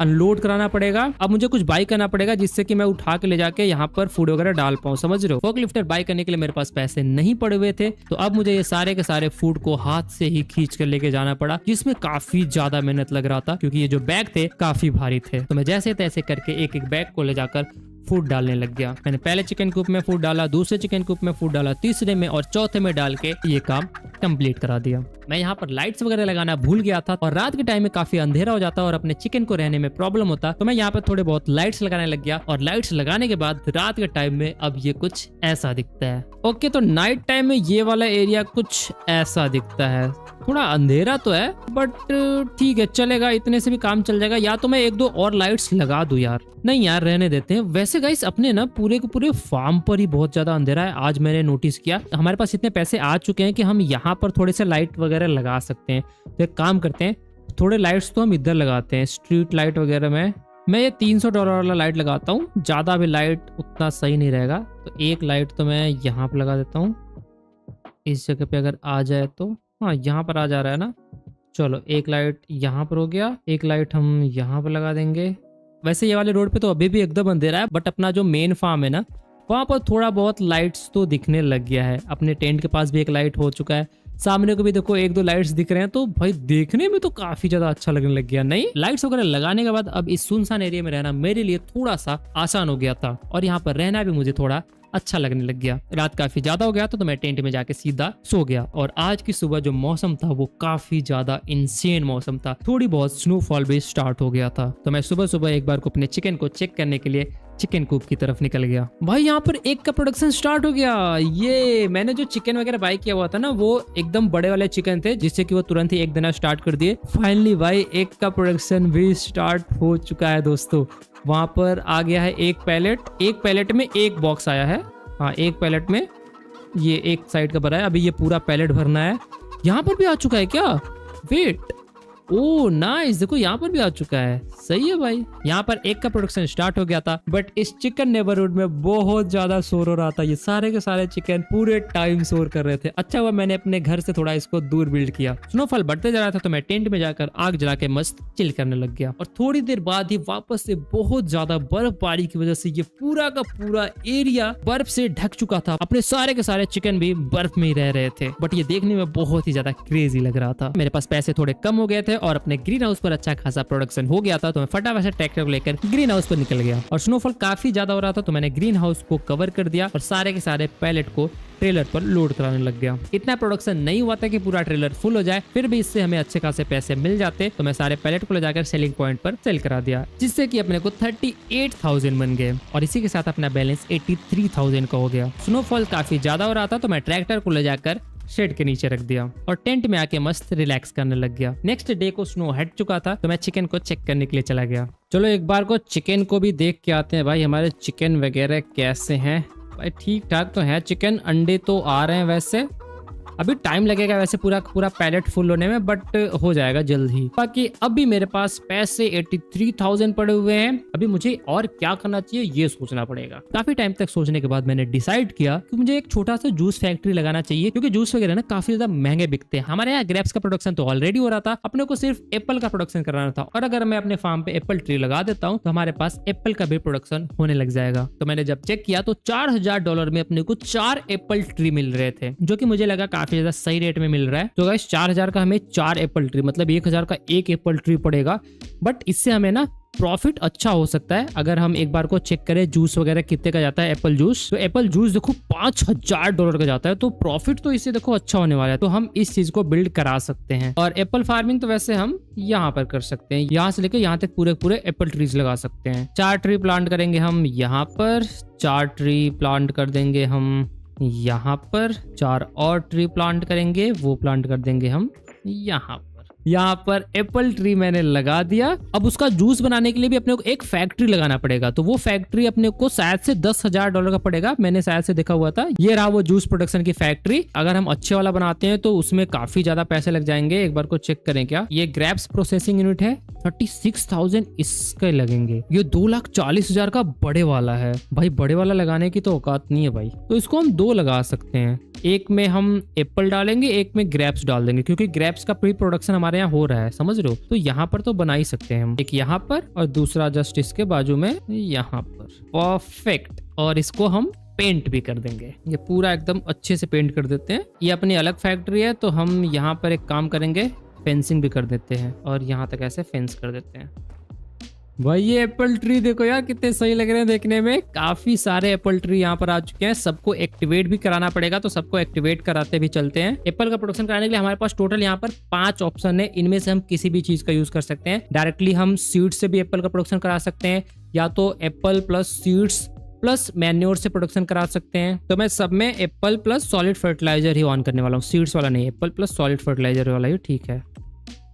अनलोड कराना पड़ेगा। अब मुझे कुछ बाई करना पड़ेगा जिससे कि मैं उठा के ले जाके यहाँ पर फूड वगैरह डाल पाऊँ, समझ रहे हो। फोक लिफ्टर बाई करने के लिए मेरे पास पैसे नहीं पड़े हुए थे, तो अब मुझे ये सारे के सारे फूड को हाथ से ही खींच कर लेके जाना पड़ा, जिसमें काफी ज्यादा मेहनत लग रहा था, क्योंकि ये जो बैग थे काफी भारी थे। तो मैं जैसे तैसे करके एक एक बैग को ले जाकर फूड डालने लग गया। मैंने पहले चिकन कूप में फूड डाला, दूसरे चिकन कूप में फूड डाला, तीसरे में और चौथे में डाल के ये काम कंप्लीट करा दिया। मैं यहाँ पर लाइट्स वगैरह लगाना भूल गया था और रात के टाइम में काफी अंधेरा हो जाता और अपने चिकन को रहने में प्रॉब्लम होता, तो मैं यहाँ पर थोड़े बहुत लाइट्स लगाने लग गया। और लाइट्स लगाने के बाद रात के टाइम में अब ये कुछ ऐसा दिखता है। ओके, तो नाइट टाइम में ये वाला एरिया कुछ ऐसा दिखता है। थोड़ा अंधेरा तो है बट ठीक है, चलेगा, इतने से भी काम चल जाएगा। या तो मैं 1-2 और लाइट्स लगा दूं यार, नहीं यार रहने देते हैं। वैसे गाइस अपने ना पूरे के पूरे फार्म पर ही बहुत ज्यादा अंधेरा है। आज मैंने नोटिस किया हमारे पास इतने पैसे आ चुके हैं कि हम यहाँ पर थोड़े से लाइट वगैरह लगा सकते हैं। तो एक काम करते हैं, थोड़े लाइट्स तो हम इधर लगाते हैं, स्ट्रीट लाइट वगैरह में। मैं ये $300 वाला लाइट लगाता हूँ, ज्यादा भी लाइट उतना सही नहीं रहेगा, तो एक लाइट तो मैं यहाँ पे लगा देता हूँ। इस जगह पे अगर आ जाए तो, हाँ यहाँ पर आ जा रहा है ना, चलो एक लाइट यहाँ पर हो गया, एक लाइट हम यहाँ पर लगा देंगे। वैसे ये वाले रोड पे तो अभी भी एकदम अंधेरा है, बट अपना जो मेन फार्म है ना वहाँ पर थोड़ा बहुत लाइट्स तो दिखने लग गया है। अपने टेंट के पास भी एक लाइट हो चुका है, सामने को भी देखो 1-2 लाइट्स दिख रहे हैं, तो भाई देखने में तो काफी ज्यादा अच्छा लगने लग गया। नहीं, लाइट्स वगैरह लगाने के बाद अब इस सुनसान एरिया में रहना मेरे लिए थोड़ा सा आसान हो गया था और यहाँ पर रहना भी मुझे थोड़ा अच्छा लगने लग गया। रात काफी ज्यादा हो गया था, तो मैं टेंट में जाके सीधा सो गया। और आज की सुबह जो मौसम था वो काफी ज्यादा इंसेन मौसम था, थोड़ी बहुत स्नोफॉल भी स्टार्ट हो गया था। तो मैं सुबह सुबह एक बार को अपने चिकन को चेक करने के लिए चिकन कूप की तरफ निकल गया। भाई यहाँ पर एक का प्रोडक्शन स्टार्ट हो गया। ये मैंने जो चिकन वगैरह बाई किया हुआ था ना, वो एकदम बड़े वाले चिकन थे, जिससे कि वो तुरंत ही एक देना स्टार्ट कर दिए। फाइनली भाई एक का प्रोडक्शन भी स्टार्ट हो चुका है दोस्तों। वहां पर आ गया है एक पैलेट में एक बॉक्स आया है, हाँ एक पैलेट में ये एक साइड का भरा है, अभी ये पूरा पैलेट भरना है। यहाँ पर भी आ चुका है क्या? वेट, ओ नाइस, देखो यहाँ पर भी आ चुका है। सही है भाई। यहाँ पर एक का प्रोडक्शन स्टार्ट हो गया था, बट इस चिकन नेबरहुड में बहुत ज्यादा शोर हो रहा था। ये सारे के सारे चिकन पूरे टाइम शोर कर रहे थे। अच्छा हुआ मैंने अपने घर से थोड़ा इसको दूर बिल्ड किया। स्नोफॉल बढ़ते जा रहा था तो मैं टेंट में जाकर आग जला के मस्त चिल करने लग गया। और थोड़ी देर बाद ही वापस से बहुत ज्यादा बर्फबारी की वजह से ये पूरा का पूरा एरिया बर्फ से ढक चुका था। अपने सारे के सारे चिकन भी बर्फ में ही रह रहे थे, बट ये देखने में बहुत ही ज्यादा क्रेजी लग रहा था। मेरे पास पैसे थोड़े कम हो गए थे और अपने ग्रीन हाउस पर अच्छा खासा प्रोडक्शन हो गया था, तो मैं फटाफट से ट्रैक्टर को लेकर ग्रीन हाउस पर निकल गया। और स्नोफॉल काफी ज्यादा हो रहा था तो मैंने ग्रीन हाउस को कवर कर दिया और सारे के सारे पैलेट को ट्रेलर पर लोड कराने लग गया। इतना प्रोडक्शन नहीं हुआ था कि पूरा ट्रेलर फुल हो जाए, फिर भी इससे हमें अच्छे खासे पैसे मिल जाते, तो मैं सारे पैलेट को ले जाकर सेलिंग पॉइंट पर सेल करा दिया, जिससे कि अपने को 38,000 बन गए और इसी के साथ अपना बैलेंस 83,000 का हो गया। स्नोफॉल काफी ज्यादा हो रहा था तो मैं ट्रैक्टर को ले जाकर शेड के नीचे रख दिया और टेंट में आके मस्त रिलैक्स करने लग गया। नेक्स्ट डे को स्नो हट चुका था तो मैं चिकन को चेक करने के लिए चला गया। चलो एक बार को चिकन को भी देख के आते हैं भाई, हमारे चिकन वगैरह कैसे हैं। भाई ठीक ठाक तो है चिकन, अंडे तो आ रहे हैं, वैसे अभी टाइम लगेगा वैसे पूरा पैलेट फुल होने में, बट हो जाएगा जल्द ही। बाकी अभी मेरे पास पैसे 83,000 पड़े हुए हैं। अभी मुझे और क्या करना चाहिए ये सोचना पड़ेगा। काफी टाइम तक सोचने के बाद मैंने डिसाइड किया कि मुझे एक छोटा सा जूस फैक्ट्री लगाना चाहिए, क्योंकि जूस वगैरह ना काफी ज्यादा महंगे बिकते हैं। हमारे यहाँ ग्रेप्स का प्रोडक्शन तो ऑलरेडी हो रहा था, अपने को सिर्फ एप्पल का प्रोडक्शन कराना था, और अगर मैं अपने फार्म पे एप्पल ट्री लगा देता हूँ तो हमारे पास एप्पल का भी प्रोडक्शन होने लग जाएगा। तो मैंने जब चेक किया तो $4,000 में अपने को 4 एप्पल ट्री मिल रहे थे, जो कि मुझे लगा काफी ज्यादा सही रेट में मिल रहा है। तो गाइस 4,000 का हमें 4 एप्पल ट्री, मतलब 1,000 का एक एप्पल ट्री पड़ेगा, बट इससे हमें ना प्रॉफिट अच्छा हो सकता है। अगर हम एक बार को चेक करें जूस वगैरह कितने का जाता है एप्पल जूस, तो एप्पल जूस देखो $5,000 का जाता है, तो प्रॉफिट तो इससे देखो अच्छा होने वाला है। तो हम इस चीज को बिल्ड करा सकते हैं। और एप्पल फार्मिंग तो वैसे हम यहाँ पर कर सकते हैं, यहाँ से लेकर यहाँ तक पूरे एप्पल ट्रीज लगा सकते हैं। 4 ट्री प्लांट करेंगे हम यहाँ पर, 4 ट्री प्लांट कर देंगे हम यहाँ पर, 4 और ट्री प्लांट करेंगे, वो प्लांट कर देंगे हम यहाँ पर। यहाँ पर एप्पल ट्री मैंने लगा दिया। अब उसका जूस बनाने के लिए भी अपने को एक फैक्ट्री लगाना पड़ेगा, तो वो फैक्ट्री अपने को शायद से $10,000 का पड़ेगा, मैंने शायद से देखा हुआ था। ये रहा वो जूस प्रोडक्शन की फैक्ट्री। अगर हम अच्छे वाला बनाते हैं तो उसमें काफी ज्यादा पैसे लग जाएंगे। एक बार को चेक करें क्या, ये ग्रेप्स प्रोसेसिंग यूनिट है, 36,000 इसके लगेंगे। ये 2,40,000 का बड़े वाला है। भाई बड़े वाला लगाने की तो औकात नहीं है भाई, तो इसको हम 2 लगा सकते हैं। एक में हम एप्पल डालेंगे, एक में ग्रेप्स डाल देंगे, क्योंकि ग्रेप्स का प्री प्रोडक्शन हमारे यहाँ हो रहा है, समझ रहे हो। तो यहाँ पर तो बना ही सकते हैं हम, एक यहाँ पर और दूसरा जस्ट इसके बाजू में यहाँ पर। परफेक्ट। और इसको हम पेंट भी कर देंगे, ये पूरा एकदम अच्छे से पेंट कर देते हैं। ये अपनी अलग फैक्ट्री है, तो हम यहाँ पर एक काम करेंगे, फेंसिंग भी कर देते हैं और यहाँ तक ऐसे फेंस कर देते हैं। भाई ये एप्पल ट्री देखो यार कितने सही लग रहे हैं देखने में। काफी सारे एप्पल ट्री यहाँ पर आ चुके हैं, सबको एक्टिवेट भी कराना पड़ेगा, तो सबको एक्टिवेट कराते भी चलते हैं। एप्पल का प्रोडक्शन कराने के लिए हमारे पास टोटल यहाँ पर 5 ऑप्शन है, इनमें से हम किसी भी चीज का यूज कर सकते हैं। डायरेक्टली हम सीड्स से भी एप्पल का प्रोडक्शन करा सकते हैं, या तो apple plus seeds plus manure से प्रोडक्शन करा सकते हैं। तो मैं सब में एप्पल प्लस सॉलिड फर्टिलाइजर ही ऑन करने वाला हूँ, सीड्स वाला नहीं, एप्पल प्लस सॉलिड फर्टिलाइजर वाला ही ठीक है।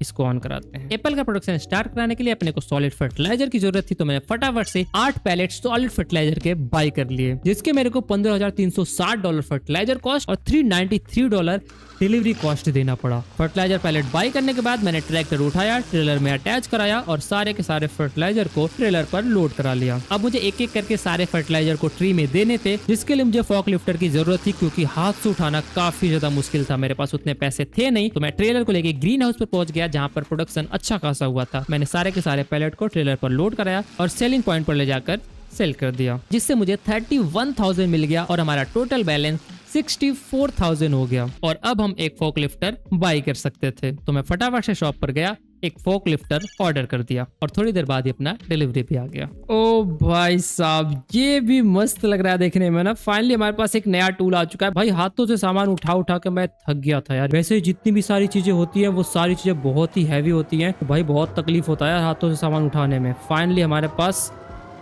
इसको ऑन कराते हैं। एप्पल का प्रोडक्शन स्टार्ट कराने के लिए अपने को सॉलिड फर्टिलाइजर की जरूरत थी, तो मैंने फटाफट से 8 पैलेट सॉलिड फर्टिलाइजर के बाय कर लिए, जिसके मेरे को $15,360 फर्टिलाइजर कॉस्ट और $393 डिलीवरी कॉस्ट देना पड़ा। फर्टिलाइजर पैलेट बाय करने के बाद मैंने ट्रैक्टर उठाया, ट्रेलर में अटैच कराया और सारे के सारे फर्टिलाइजर को ट्रेलर पर लोड करा लिया। अब मुझे एक एक करके सारे फर्टिलाइजर को ट्री में देने थे, जिसके लिए मुझे फॉक लिफ्टर की जरूरत थी, क्योंकि हाथ से उठाना काफी ज्यादा मुश्किल था, मेरे पास उतने पैसे थे नहीं। तो मैं ट्रेलर को लेके ग्रीन हाउस पर पहुंच गया, जहाँ पर प्रोडक्शन अच्छा खासा हुआ था। मैंने सारे के सारे पैलेट को ट्रेलर पर लोड कराया और सेलिंग पॉइंट पर ले जाकर सेल कर दिया, जिससे मुझे 31,000 मिल गया और हमारा टोटल बैलेंस 64,000 हो गया। और अब हम एक फोक लिफ्टर बाई कर सकते थे, तो मैं फटाफट से शॉप पर गया, एक फोक लिफ्टर ऑर्डर कर दिया और थोड़ी देर बाद ही अपना डिलीवरी भी आ गया। ओ भाई साहब ये भी मस्त लग रहा है देखने में ना। फाइनली हमारे पास एक नया टूल आ चुका है। भाई हाथों से सामान उठा उठा के मैं थक गया था यार। वैसे जितनी भी सारी चीजें होती हैं वो सारी चीजें बहुत ही हैवी होती हैं, तो भाई बहुत तकलीफ होता है हाथों से सामान उठाने में। फाइनली हमारे पास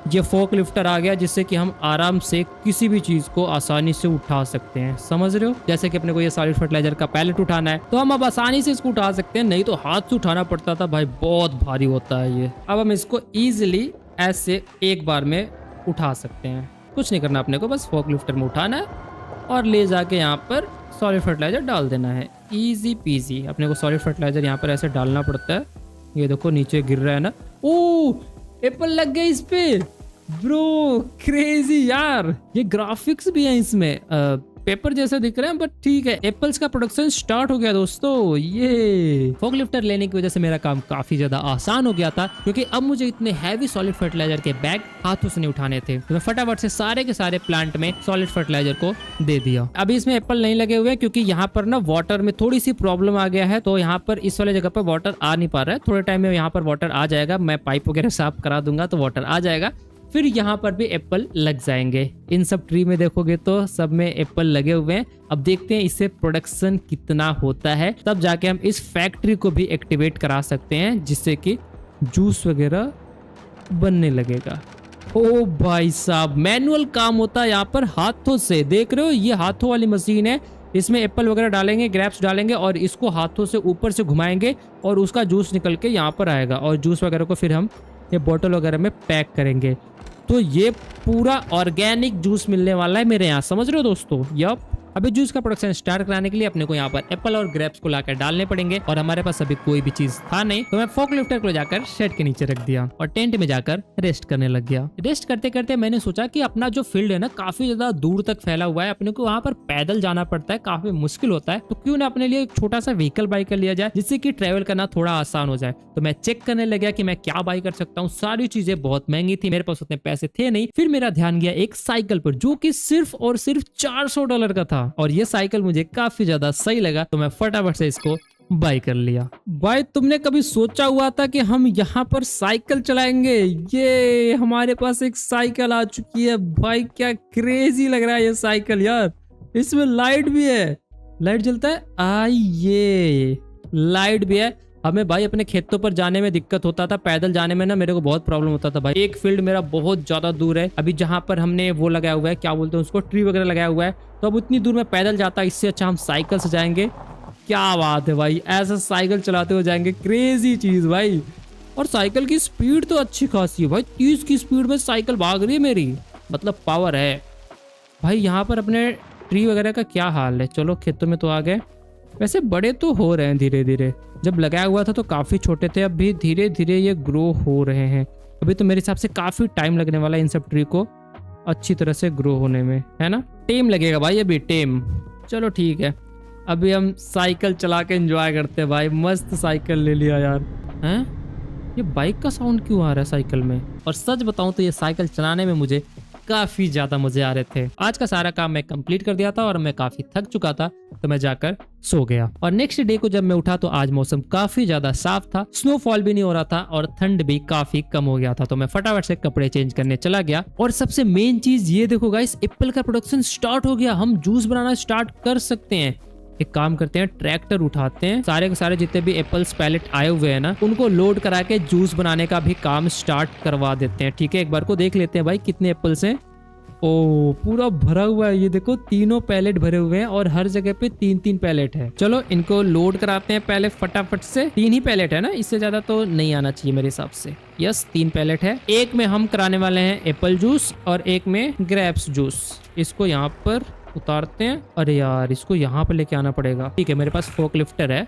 ये फोक लिफ्टर आ गया, जिससे कि हम आराम से किसी भी चीज को आसानी से उठा सकते हैं, समझ रहे हो। जैसे कि अपने को ये सॉलिड फर्टिलाइजर का पैलेट उठाना है, तो हम अब आसानी से इसको उठा सकते हैं, नहीं तो हाथ से उठाना पड़ता था भाई, बहुत भारी होता है ये। अब हम इसको इजीली ऐसे एक बार में उठा सकते हैं, कुछ नहीं करना अपने को, बस फोक लिफ्टर में उठाना है और ले जाके यहाँ पर सॉलिड फर्टिलाइजर डाल देना है। Easy PG. अपने को सॉलिड फर्टिलाइजर यहाँ पर ऐसे डालना पड़ता है। ये देखो नीचे गिर रहा है ना। ओ एप्पल लग गए इस पे ब्रो, क्रेजी यार। ये ग्राफिक्स भी है इसमें, पेपर जैसा दिख रहा है बट ठीक है। एप्पल्स का प्रोडक्शन स्टार्ट हो गया दोस्तों। ये फोकलिफ्टर लेने की वजह से मेरा काम काफी ज्यादा आसान हो गया था, क्योंकि अब मुझे इतने हैवी सॉलिड फर्टिलाइजर के बैग हाथों से नहीं उठाने थे। तो मैं फटाफट से सारे के सारे प्लांट में सॉलिड फर्टिलाइजर को दे दिया। अभी इसमें एप्पल नहीं लगे हुए क्योंकि यहाँ पर ना वाटर में थोड़ी सी प्रॉब्लम आ गया है, तो यहाँ पर इस वाले जगह पर वाटर आ नहीं पा रहा है। थोड़े टाइम में यहाँ पर वाटर आ जाएगा, मैं पाइप वगैरह साफ करा दूंगा तो वाटर आ जाएगा, फिर यहाँ पर भी एप्पल लग जाएंगे। इन सब ट्री में देखोगे तो सब में एप्पल लगे हुए हैं। अब देखते हैं इससे प्रोडक्शन कितना होता है, तब जाके हम इस फैक्ट्री को भी एक्टिवेट करा सकते हैं, जिससे कि जूस वगैरह बनने लगेगा। ओ भाई साहब, मैनुअल काम होता है यहाँ पर हाथों से। देख रहे हो, ये हाथों वाली मशीन है। इसमें एप्पल वगैरह डालेंगे, ग्रेप्स डालेंगे और इसको हाथों से ऊपर से घुमाएंगे और उसका जूस निकल के यहाँ पर आएगा और जूस वगैरह को फिर हम ये बोतल वगैरह में पैक करेंगे। तो ये पूरा ऑर्गेनिक जूस मिलने वाला है मेरे यहाँ, समझ रहे हो दोस्तों। यप, अभी जूस का प्रोडक्शन स्टार्ट कराने के लिए अपने को यहाँ पर एप्पल और ग्रेप्स को लाकर डालने पड़ेंगे और हमारे पास अभी कोई भी चीज था नहीं, तो मैं फोकलिफ्टर को जाकर शेड के नीचे रख दिया और टेंट में जाकर रेस्ट करने लग गया। रेस्ट करते करते मैंने सोचा कि अपना जो फील्ड है ना काफी ज्यादा दूर तक फैला हुआ है, अपने को वहाँ पर पैदल जाना पड़ता है, काफी मुश्किल होता है, तो क्यों ना अपने लिए एक छोटा सा व्हीकल बाई कर लिया जाए, जिससे कि ट्रेवल करना थोड़ा आसान हो जाए। तो मैं चेक करने लग गया कि मैं क्या बाई कर सकता हूँ। सारी चीजें बहुत महंगी थी, मेरे पास उतने पैसे थे नहीं। फिर मेरा ध्यान गया एक साइकिल पर, जो कि सिर्फ और सिर्फ $400 का था और ये साइकिल मुझे काफी ज्यादा सही लगा, तो मैं फटाफट से इसको बाय कर लिया। भाई तुमने कभी सोचा हुआ था कि हम यहाँ पर साइकिल चलाएंगे? ये हमारे पास एक साइकिल आ चुकी है भाई, क्या क्रेजी लग रहा है ये साइकिल यार। इसमें लाइट भी है, लाइट जलता है। ये लाइट भी है। हमें भाई अपने खेतों पर जाने में दिक्कत होता था, पैदल जाने में ना मेरे को बहुत प्रॉब्लम होता था भाई। एक फील्ड मेरा बहुत ज्यादा दूर है, अभी जहाँ पर हमने वो लगाया हुआ है, क्या बोलते हैं उसको, ट्री वगैरह लगाया हुआ है, तो अब उतनी दूर में पैदल जाता, इससे अच्छा हम साइकिल से जाएंगे। क्या बात है भाई, ऐसा साइकिल चलाते हुए जाएंगे, क्रेजी चीज भाई। और साइकिल की स्पीड तो अच्छी खासी है भाई, 30 की स्पीड में साइकिल भाग रही है मेरी, मतलब पावर है भाई। यहाँ पर अपने ट्री वगैरह का क्या हाल है? चलो खेतों में तो आ गए, वैसे बड़े तो हो रहे हैं धीरे धीरे। जब लगाया हुआ था तो काफी छोटे थे, अब भी धीरे धीरे ये ग्रो हो रहे हैं। अभी तो मेरे हिसाब से काफी टाइम लगने वाला है इन सब ट्री को अच्छी तरह से ग्रो होने में, है ना। टेम लगेगा भाई अभी, टेम। चलो ठीक है, अभी हम साइकिल चला के एंजॉय करते हैं भाई। मस्त साइकिल ले लिया यार। हैं, ये बाइक का साउंड क्यों आ रहा है साइकिल में? और सच बताऊं तो ये साइकिल चलाने में मुझे काफी ज्यादा मजे आ रहे थे। आज का सारा काम मैं कंप्लीट कर दिया था और मैं काफी थक चुका था, तो मैं जाकर सो गया। और नेक्स्ट डे को जब मैं उठा तो आज मौसम काफी ज्यादा साफ था, स्नोफॉल भी नहीं हो रहा था और ठंड भी काफी कम हो गया था। तो मैं फटाफट से कपड़े चेंज करने चला गया। और सबसे मेन चीज ये देखो गाइस, एप्पल का प्रोडक्शन स्टार्ट हो गया। हम जूस बनाना स्टार्ट कर सकते हैं। एक काम करते हैं, ट्रैक्टर उठाते हैं, सारे के सारे जितने भी एप्पल्स पैलेट आए हुए हैं ना, उनको लोड करा के जूस बनाने का भी काम स्टार्ट करवा देते हैं। ठीक है, एक बार को देख लेते हैं भाई कितने एप्पल्स हैं। ओ पूरा भरा हुआ है, ये देखो तीनों पैलेट भरे हुए हैं और हर जगह पे 3-3 पैलेट है। चलो इनको लोड कराते हैं पहले फटाफट से। 3 ही पैलेट है ना, इससे ज्यादा तो नहीं आना चाहिए मेरे हिसाब से। यस 3 पैलेट है। एक में हम कराने वाले हैं एप्पल जूस और एक में ग्रेप्स जूस। इसको यहाँ पर उतारते हैं। अरे यार इसको यहाँ पर लेके आना पड़ेगा। ठीक है, मेरे पास फोकलिफ्टर है,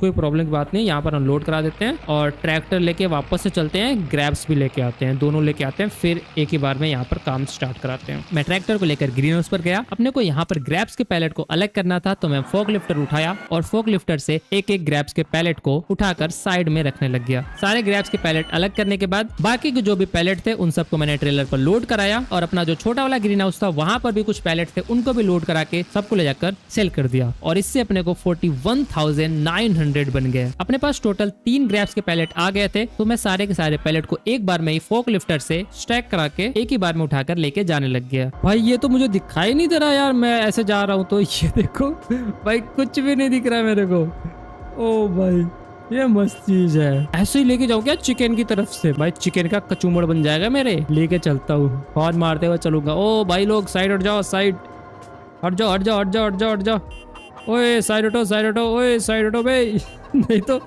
कोई प्रॉब्लम की बात नहीं। यहाँ पर हम लोड करा देते हैं और ट्रैक्टर लेके वापस से चलते हैं, ग्रैब्स भी लेके आते हैं, दोनों लेके आते हैं, फिर एक ही बार में यहाँ पर काम स्टार्ट कराते हैं। मैं ट्रैक्टर को लेकर ग्रीन हाउस पर गया। अपने को यहाँ पर ग्रैब्स के पैलेट को अलग करना था, तो मैं फोकलिफ्टर उठाया और फोकलिफ्टर से एक एक ग्रैब्स के पैलेट को उठाकर साइड में रखने लग गया। सारे ग्रैब्स के पैलेट अलग करने के बाद बाकी के जो भी पैलेट थे उन सबको मैंने ट्रेलर पर लोड कराया और अपना जो छोटा वाला ग्रीन हाउस था वहां पर भी कुछ पैलेट थे, उनको भी लोड करा के सबको ले जाकर सेल कर दिया। और इससे अपने को 41,900 बन गए। अपने पास टोटल 3 ग्रैब्स के पैलेट आ गए थे, तो मैं सारे के सारे पैलेट को एक बार में ही फोकलिफ्टर से स्टैक करा के एक ही बार में उठाकर लेके जाने लग गया। भाई ये तो मुझे दिखाई नहीं दे रहा यार, मैं ऐसे जा रहा हूँ तो ये देखो भाई कुछ भी नहीं दिख रहा है मेरे को। ओ भाई ये मस्त चीज है। ऐसे ही लेके जाऊँ क्या चिकन की तरफ से? भाई चिकन का कचूमड़ बन जाएगा मेरे। लेके चलता हूँ, हॉर्न मारते हुए चलूंगा। ओ भाई लोग साइड हट जाओ, साइड हट जाओ, हट जाओ, हट जाओ, हट जाओ, हट जाओ। ओए साइड हटो, साइड हटो, ओए साइड हटो भाई नहीं तो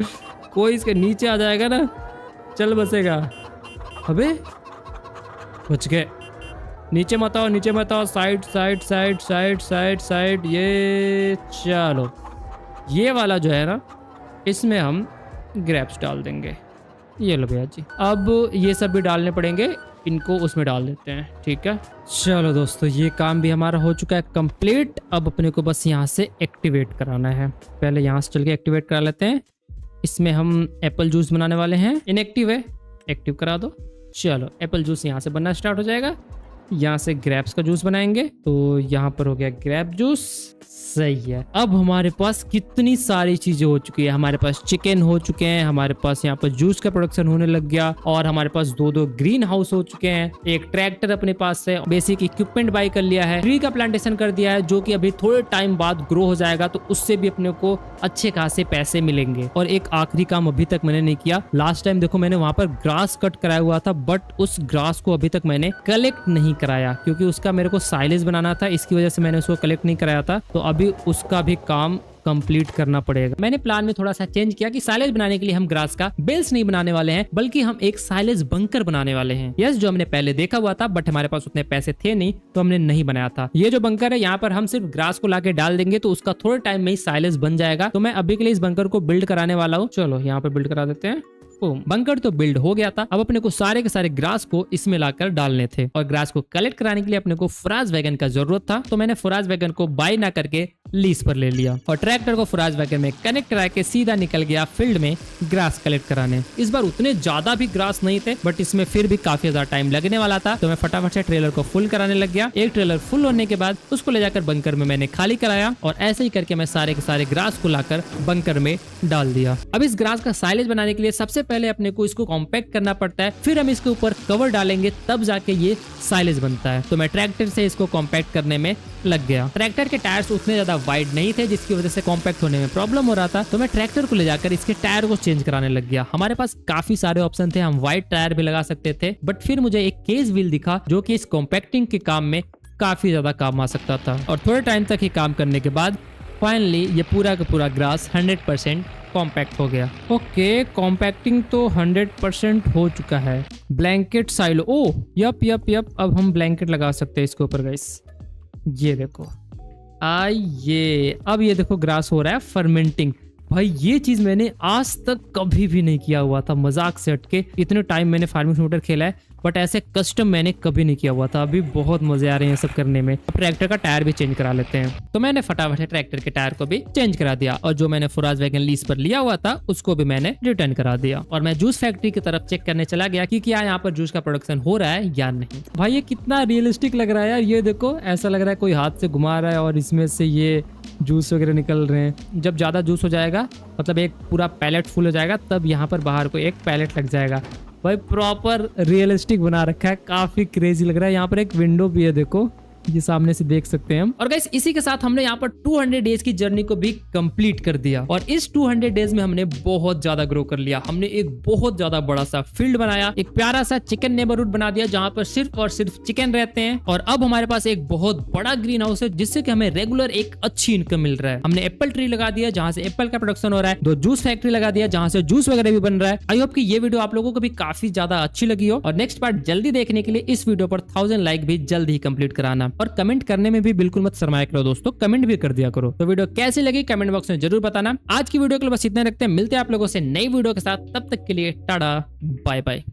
कोई इसके नीचे आ जाएगा ना, चल बसेगा। अबे बच गए। नीचे मत आओ, नीचे मत आओ, side side side side side side. ये चलो, ये वाला जो है ना, इसमें हम ग्रेप्स डाल देंगे। ये लो भैया जी। अब ये सब भी डालने पड़ेंगे, इनको उसमें डाल देते हैं। ठीक है, चलो दोस्तों, ये काम भी हमारा हो चुका है कंप्लीट। अब अपने को बस यहाँ से एक्टिवेट कराना है। पहले यहाँ से चल के एक्टिवेट करा लेते हैं। इसमें हम एप्पल जूस बनाने वाले हैं। इनएक्टिव है, एक्टिव करा दो। चलो, एप्पल जूस यहाँ से बनना स्टार्ट हो जाएगा। यहाँ से ग्रेप्स का जूस बनाएंगे, तो यहाँ पर हो गया ग्रेप जूस। सही है। अब हमारे पास कितनी सारी चीजें हो चुकी है। हमारे पास चिकन हो चुके हैं, हमारे पास यहाँ पर जूस का प्रोडक्शन होने लग गया, और हमारे पास 2 ग्रीन हाउस हो चुके हैं। एक ट्रैक्टर अपने पास से बेसिक इक्विपमेंट बाय कर लिया है। ट्री का प्लांटेशन कर दिया है, जो कि अभी थोड़े टाइम बाद ग्रो हो जाएगा, तो उससे भी अपने को अच्छे खासे पैसे मिलेंगे। और एक आखिरी काम अभी तक मैंने नहीं किया। लास्ट टाइम देखो मैंने वहां पर ग्रास कट कराया हुआ था, बट उस ग्रास को अभी तक मैंने कलेक्ट नहीं कराया, क्योंकि उसका मेरे को साइलेज बनाना था। इसकी वजह से मैंने उसको कलेक्ट नहीं कराया था। तो अभी उसका भी काम कंप्लीट करना पड़ेगा। मैंने प्लान में थोड़ा सा चेंज किया कि साइलेज बनाने के लिए हम ग्रास का बेल्स नहीं बनाने वाले हैं, बल्कि हम एक साइलेज बंकर बनाने वाले हैं। यस, जो हमने पहले देखा हुआ था, बट हमारे पास उतने पैसे थे नहीं, तो हमने नहीं बनाया था। ये जो बंकर है, यहाँ पर हम सिर्फ ग्रास को लाके डाल देंगे, तो उसका थोड़े टाइम में ही साइलेज बन जाएगा। तो मैं अभी के लिए इस बंकर को बिल्ड कराने वाला हूँ। चलो, यहाँ पे बिल्ड करा देते हैं। बंकर तो बिल्ड हो गया था। अब अपने को सारे के सारे ग्रास को इसमें लाकर डालने थे, और ग्रास को कलेक्ट कराने के लिए अपने को फराज वैगन का जरूरत था। तो मैंने फराज वैगन को बाय ना करके लीज पर ले लिया, और ट्रैक्टर को फराज वैगन में कनेक्ट करा के सीधा निकल गया फील्ड में ग्रास कलेक्ट कराने। इस बार उतने ज्यादा भी ग्रास नहीं थे, बट इसमें फिर भी काफी ज्यादा टाइम लगने वाला था। तो मैं फटाफट से ट्रेलर को फुल कराने लग गया। एक ट्रेलर फुल होने के बाद उसको ले जाकर बंकर में मैंने खाली कराया, और ऐसे ही करके मैं सारे के सारे ग्रास को लाकर बंकर में डाल दिया। अब इस ग्रास का साइलेज बनाने के लिए सबसे पहले अपने को इसको कॉम्पैक्ट करना पड़ता है, फिर हम इसके ऊपर कवर डालेंगे, तब जाके ये साइलेज बनता है। तो मैं ट्रैक्टर से इसको कॉम्पैक्ट करने में लग गया। ट्रैक्टर के टायर्स उतने ज्यादा वाइड नहीं थे, जिसकी वजह से कॉम्पैक्ट होने में प्रॉब्लम हो रहा था। तो मैं ट्रैक्टर को ले जाकर इसके टायर को चेंज कराने लग गया। हमारे पास काफी सारे ऑप्शन थे, हम वाइड टायर भी लगा सकते थे, बट फिर मुझे एक केज व्हील दिखा, जो कि इस कॉम्पैक्टिंग के काम में काफी ज्यादा काम आ सकता था। और थोड़े टाइम तक ही काम करने के बाद फाइनली ये पूरा का पूरा ग्रास 100% कॉम्पैक्ट हो गया। ओके, कॉम्पैक्टिंग तो 100% हो चुका है। ब्लैंकेट साइलो, ओ यप यप यप, अब हम ब्लैंकेट लगा सकते हैं इसके ऊपर गाइस। ये देखो, ये अब ये देखो ग्रास हो रहा है फर्मेंटिंग। भाई ये चीज मैंने आज तक कभी भी नहीं किया हुआ था, मजाक से हटके। इतने टाइम मैंने फार्मिंग सिमुलेटर खेला है, बट ऐसे कस्टम मैंने कभी नहीं किया हुआ था। अभी बहुत मजे आ रहे हैं सब करने में। अब ट्रैक्टर का टायर भी चेंज करा लेते हैं। तो मैंने फटाफट से ट्रैक्टर के टायर को भी चेंज करा दिया, और जो मैंने फराज वैगन लीज पर लिया हुआ था उसको भी मैंने रिटर्न करा दिया। और मैं जूस फैक्ट्री की तरफ चेक करने चला गया कि क्या यहाँ पर जूस का प्रोडक्शन हो रहा है या नहीं। भाई ये कितना रियलिस्टिक लग रहा है यार। ये देखो, ऐसा लग रहा है कोई हाथ से घुमा रहा है और इसमें से ये जूस वगैरह निकल रहे हैं। जब ज्यादा जूस हो जाएगा, मतलब एक पूरा पैलेट फुल हो जाएगा, तब यहाँ पर बाहर को एक पैलेट लग जाएगा। भाई प्रॉपर रियलिस्टिक बना रखा है, काफी क्रेजी लग रहा है। यहाँ पर एक विंडो भी है, देखो ये सामने से देख सकते हैं हम। और गाइस इसी के साथ हमने यहाँ पर 200 डेज की जर्नी को भी कंप्लीट कर दिया, और इस 200 डेज में हमने बहुत ज्यादा ग्रो कर लिया। हमने एक बहुत ज्यादा बड़ा सा फील्ड बनाया, एक प्यारा सा चिकन नेबरहुड बना दिया, जहाँ पर सिर्फ और सिर्फ चिकन रहते हैं। और अब हमारे पास एक बहुत बड़ा ग्रीन हाउस है, जिससे कि हमें रेगुलर एक अच्छी इनकम मिल रहा है। हमने एप्पल ट्री लगा दिया, जहाँ से एप्पल का प्रोडक्शन हो रहा है। 2 जूस फैक्ट्री लगा दिया, जहाँ से जूस वगैरह भी बन रहा है। आई होप कि ये वीडियो आप लोगों को भी काफी ज्यादा अच्छी लगी हो, और नेक्स्ट पार्ट जल्दी देखने के लिए इस वीडियो पर 1000 लाइक भी जल्द ही कंप्लीट कराना, और कमेंट करने में भी बिल्कुल मत शर्माया करो दोस्तों, कमेंट भी कर दिया करो। तो वीडियो कैसी लगी कमेंट बॉक्स में जरूर बताना। आज की वीडियो के लिए बस इतना रखते हैं, मिलते हैं आप लोगों से नई वीडियो के साथ। तब तक के लिए टाटा बाय बाय।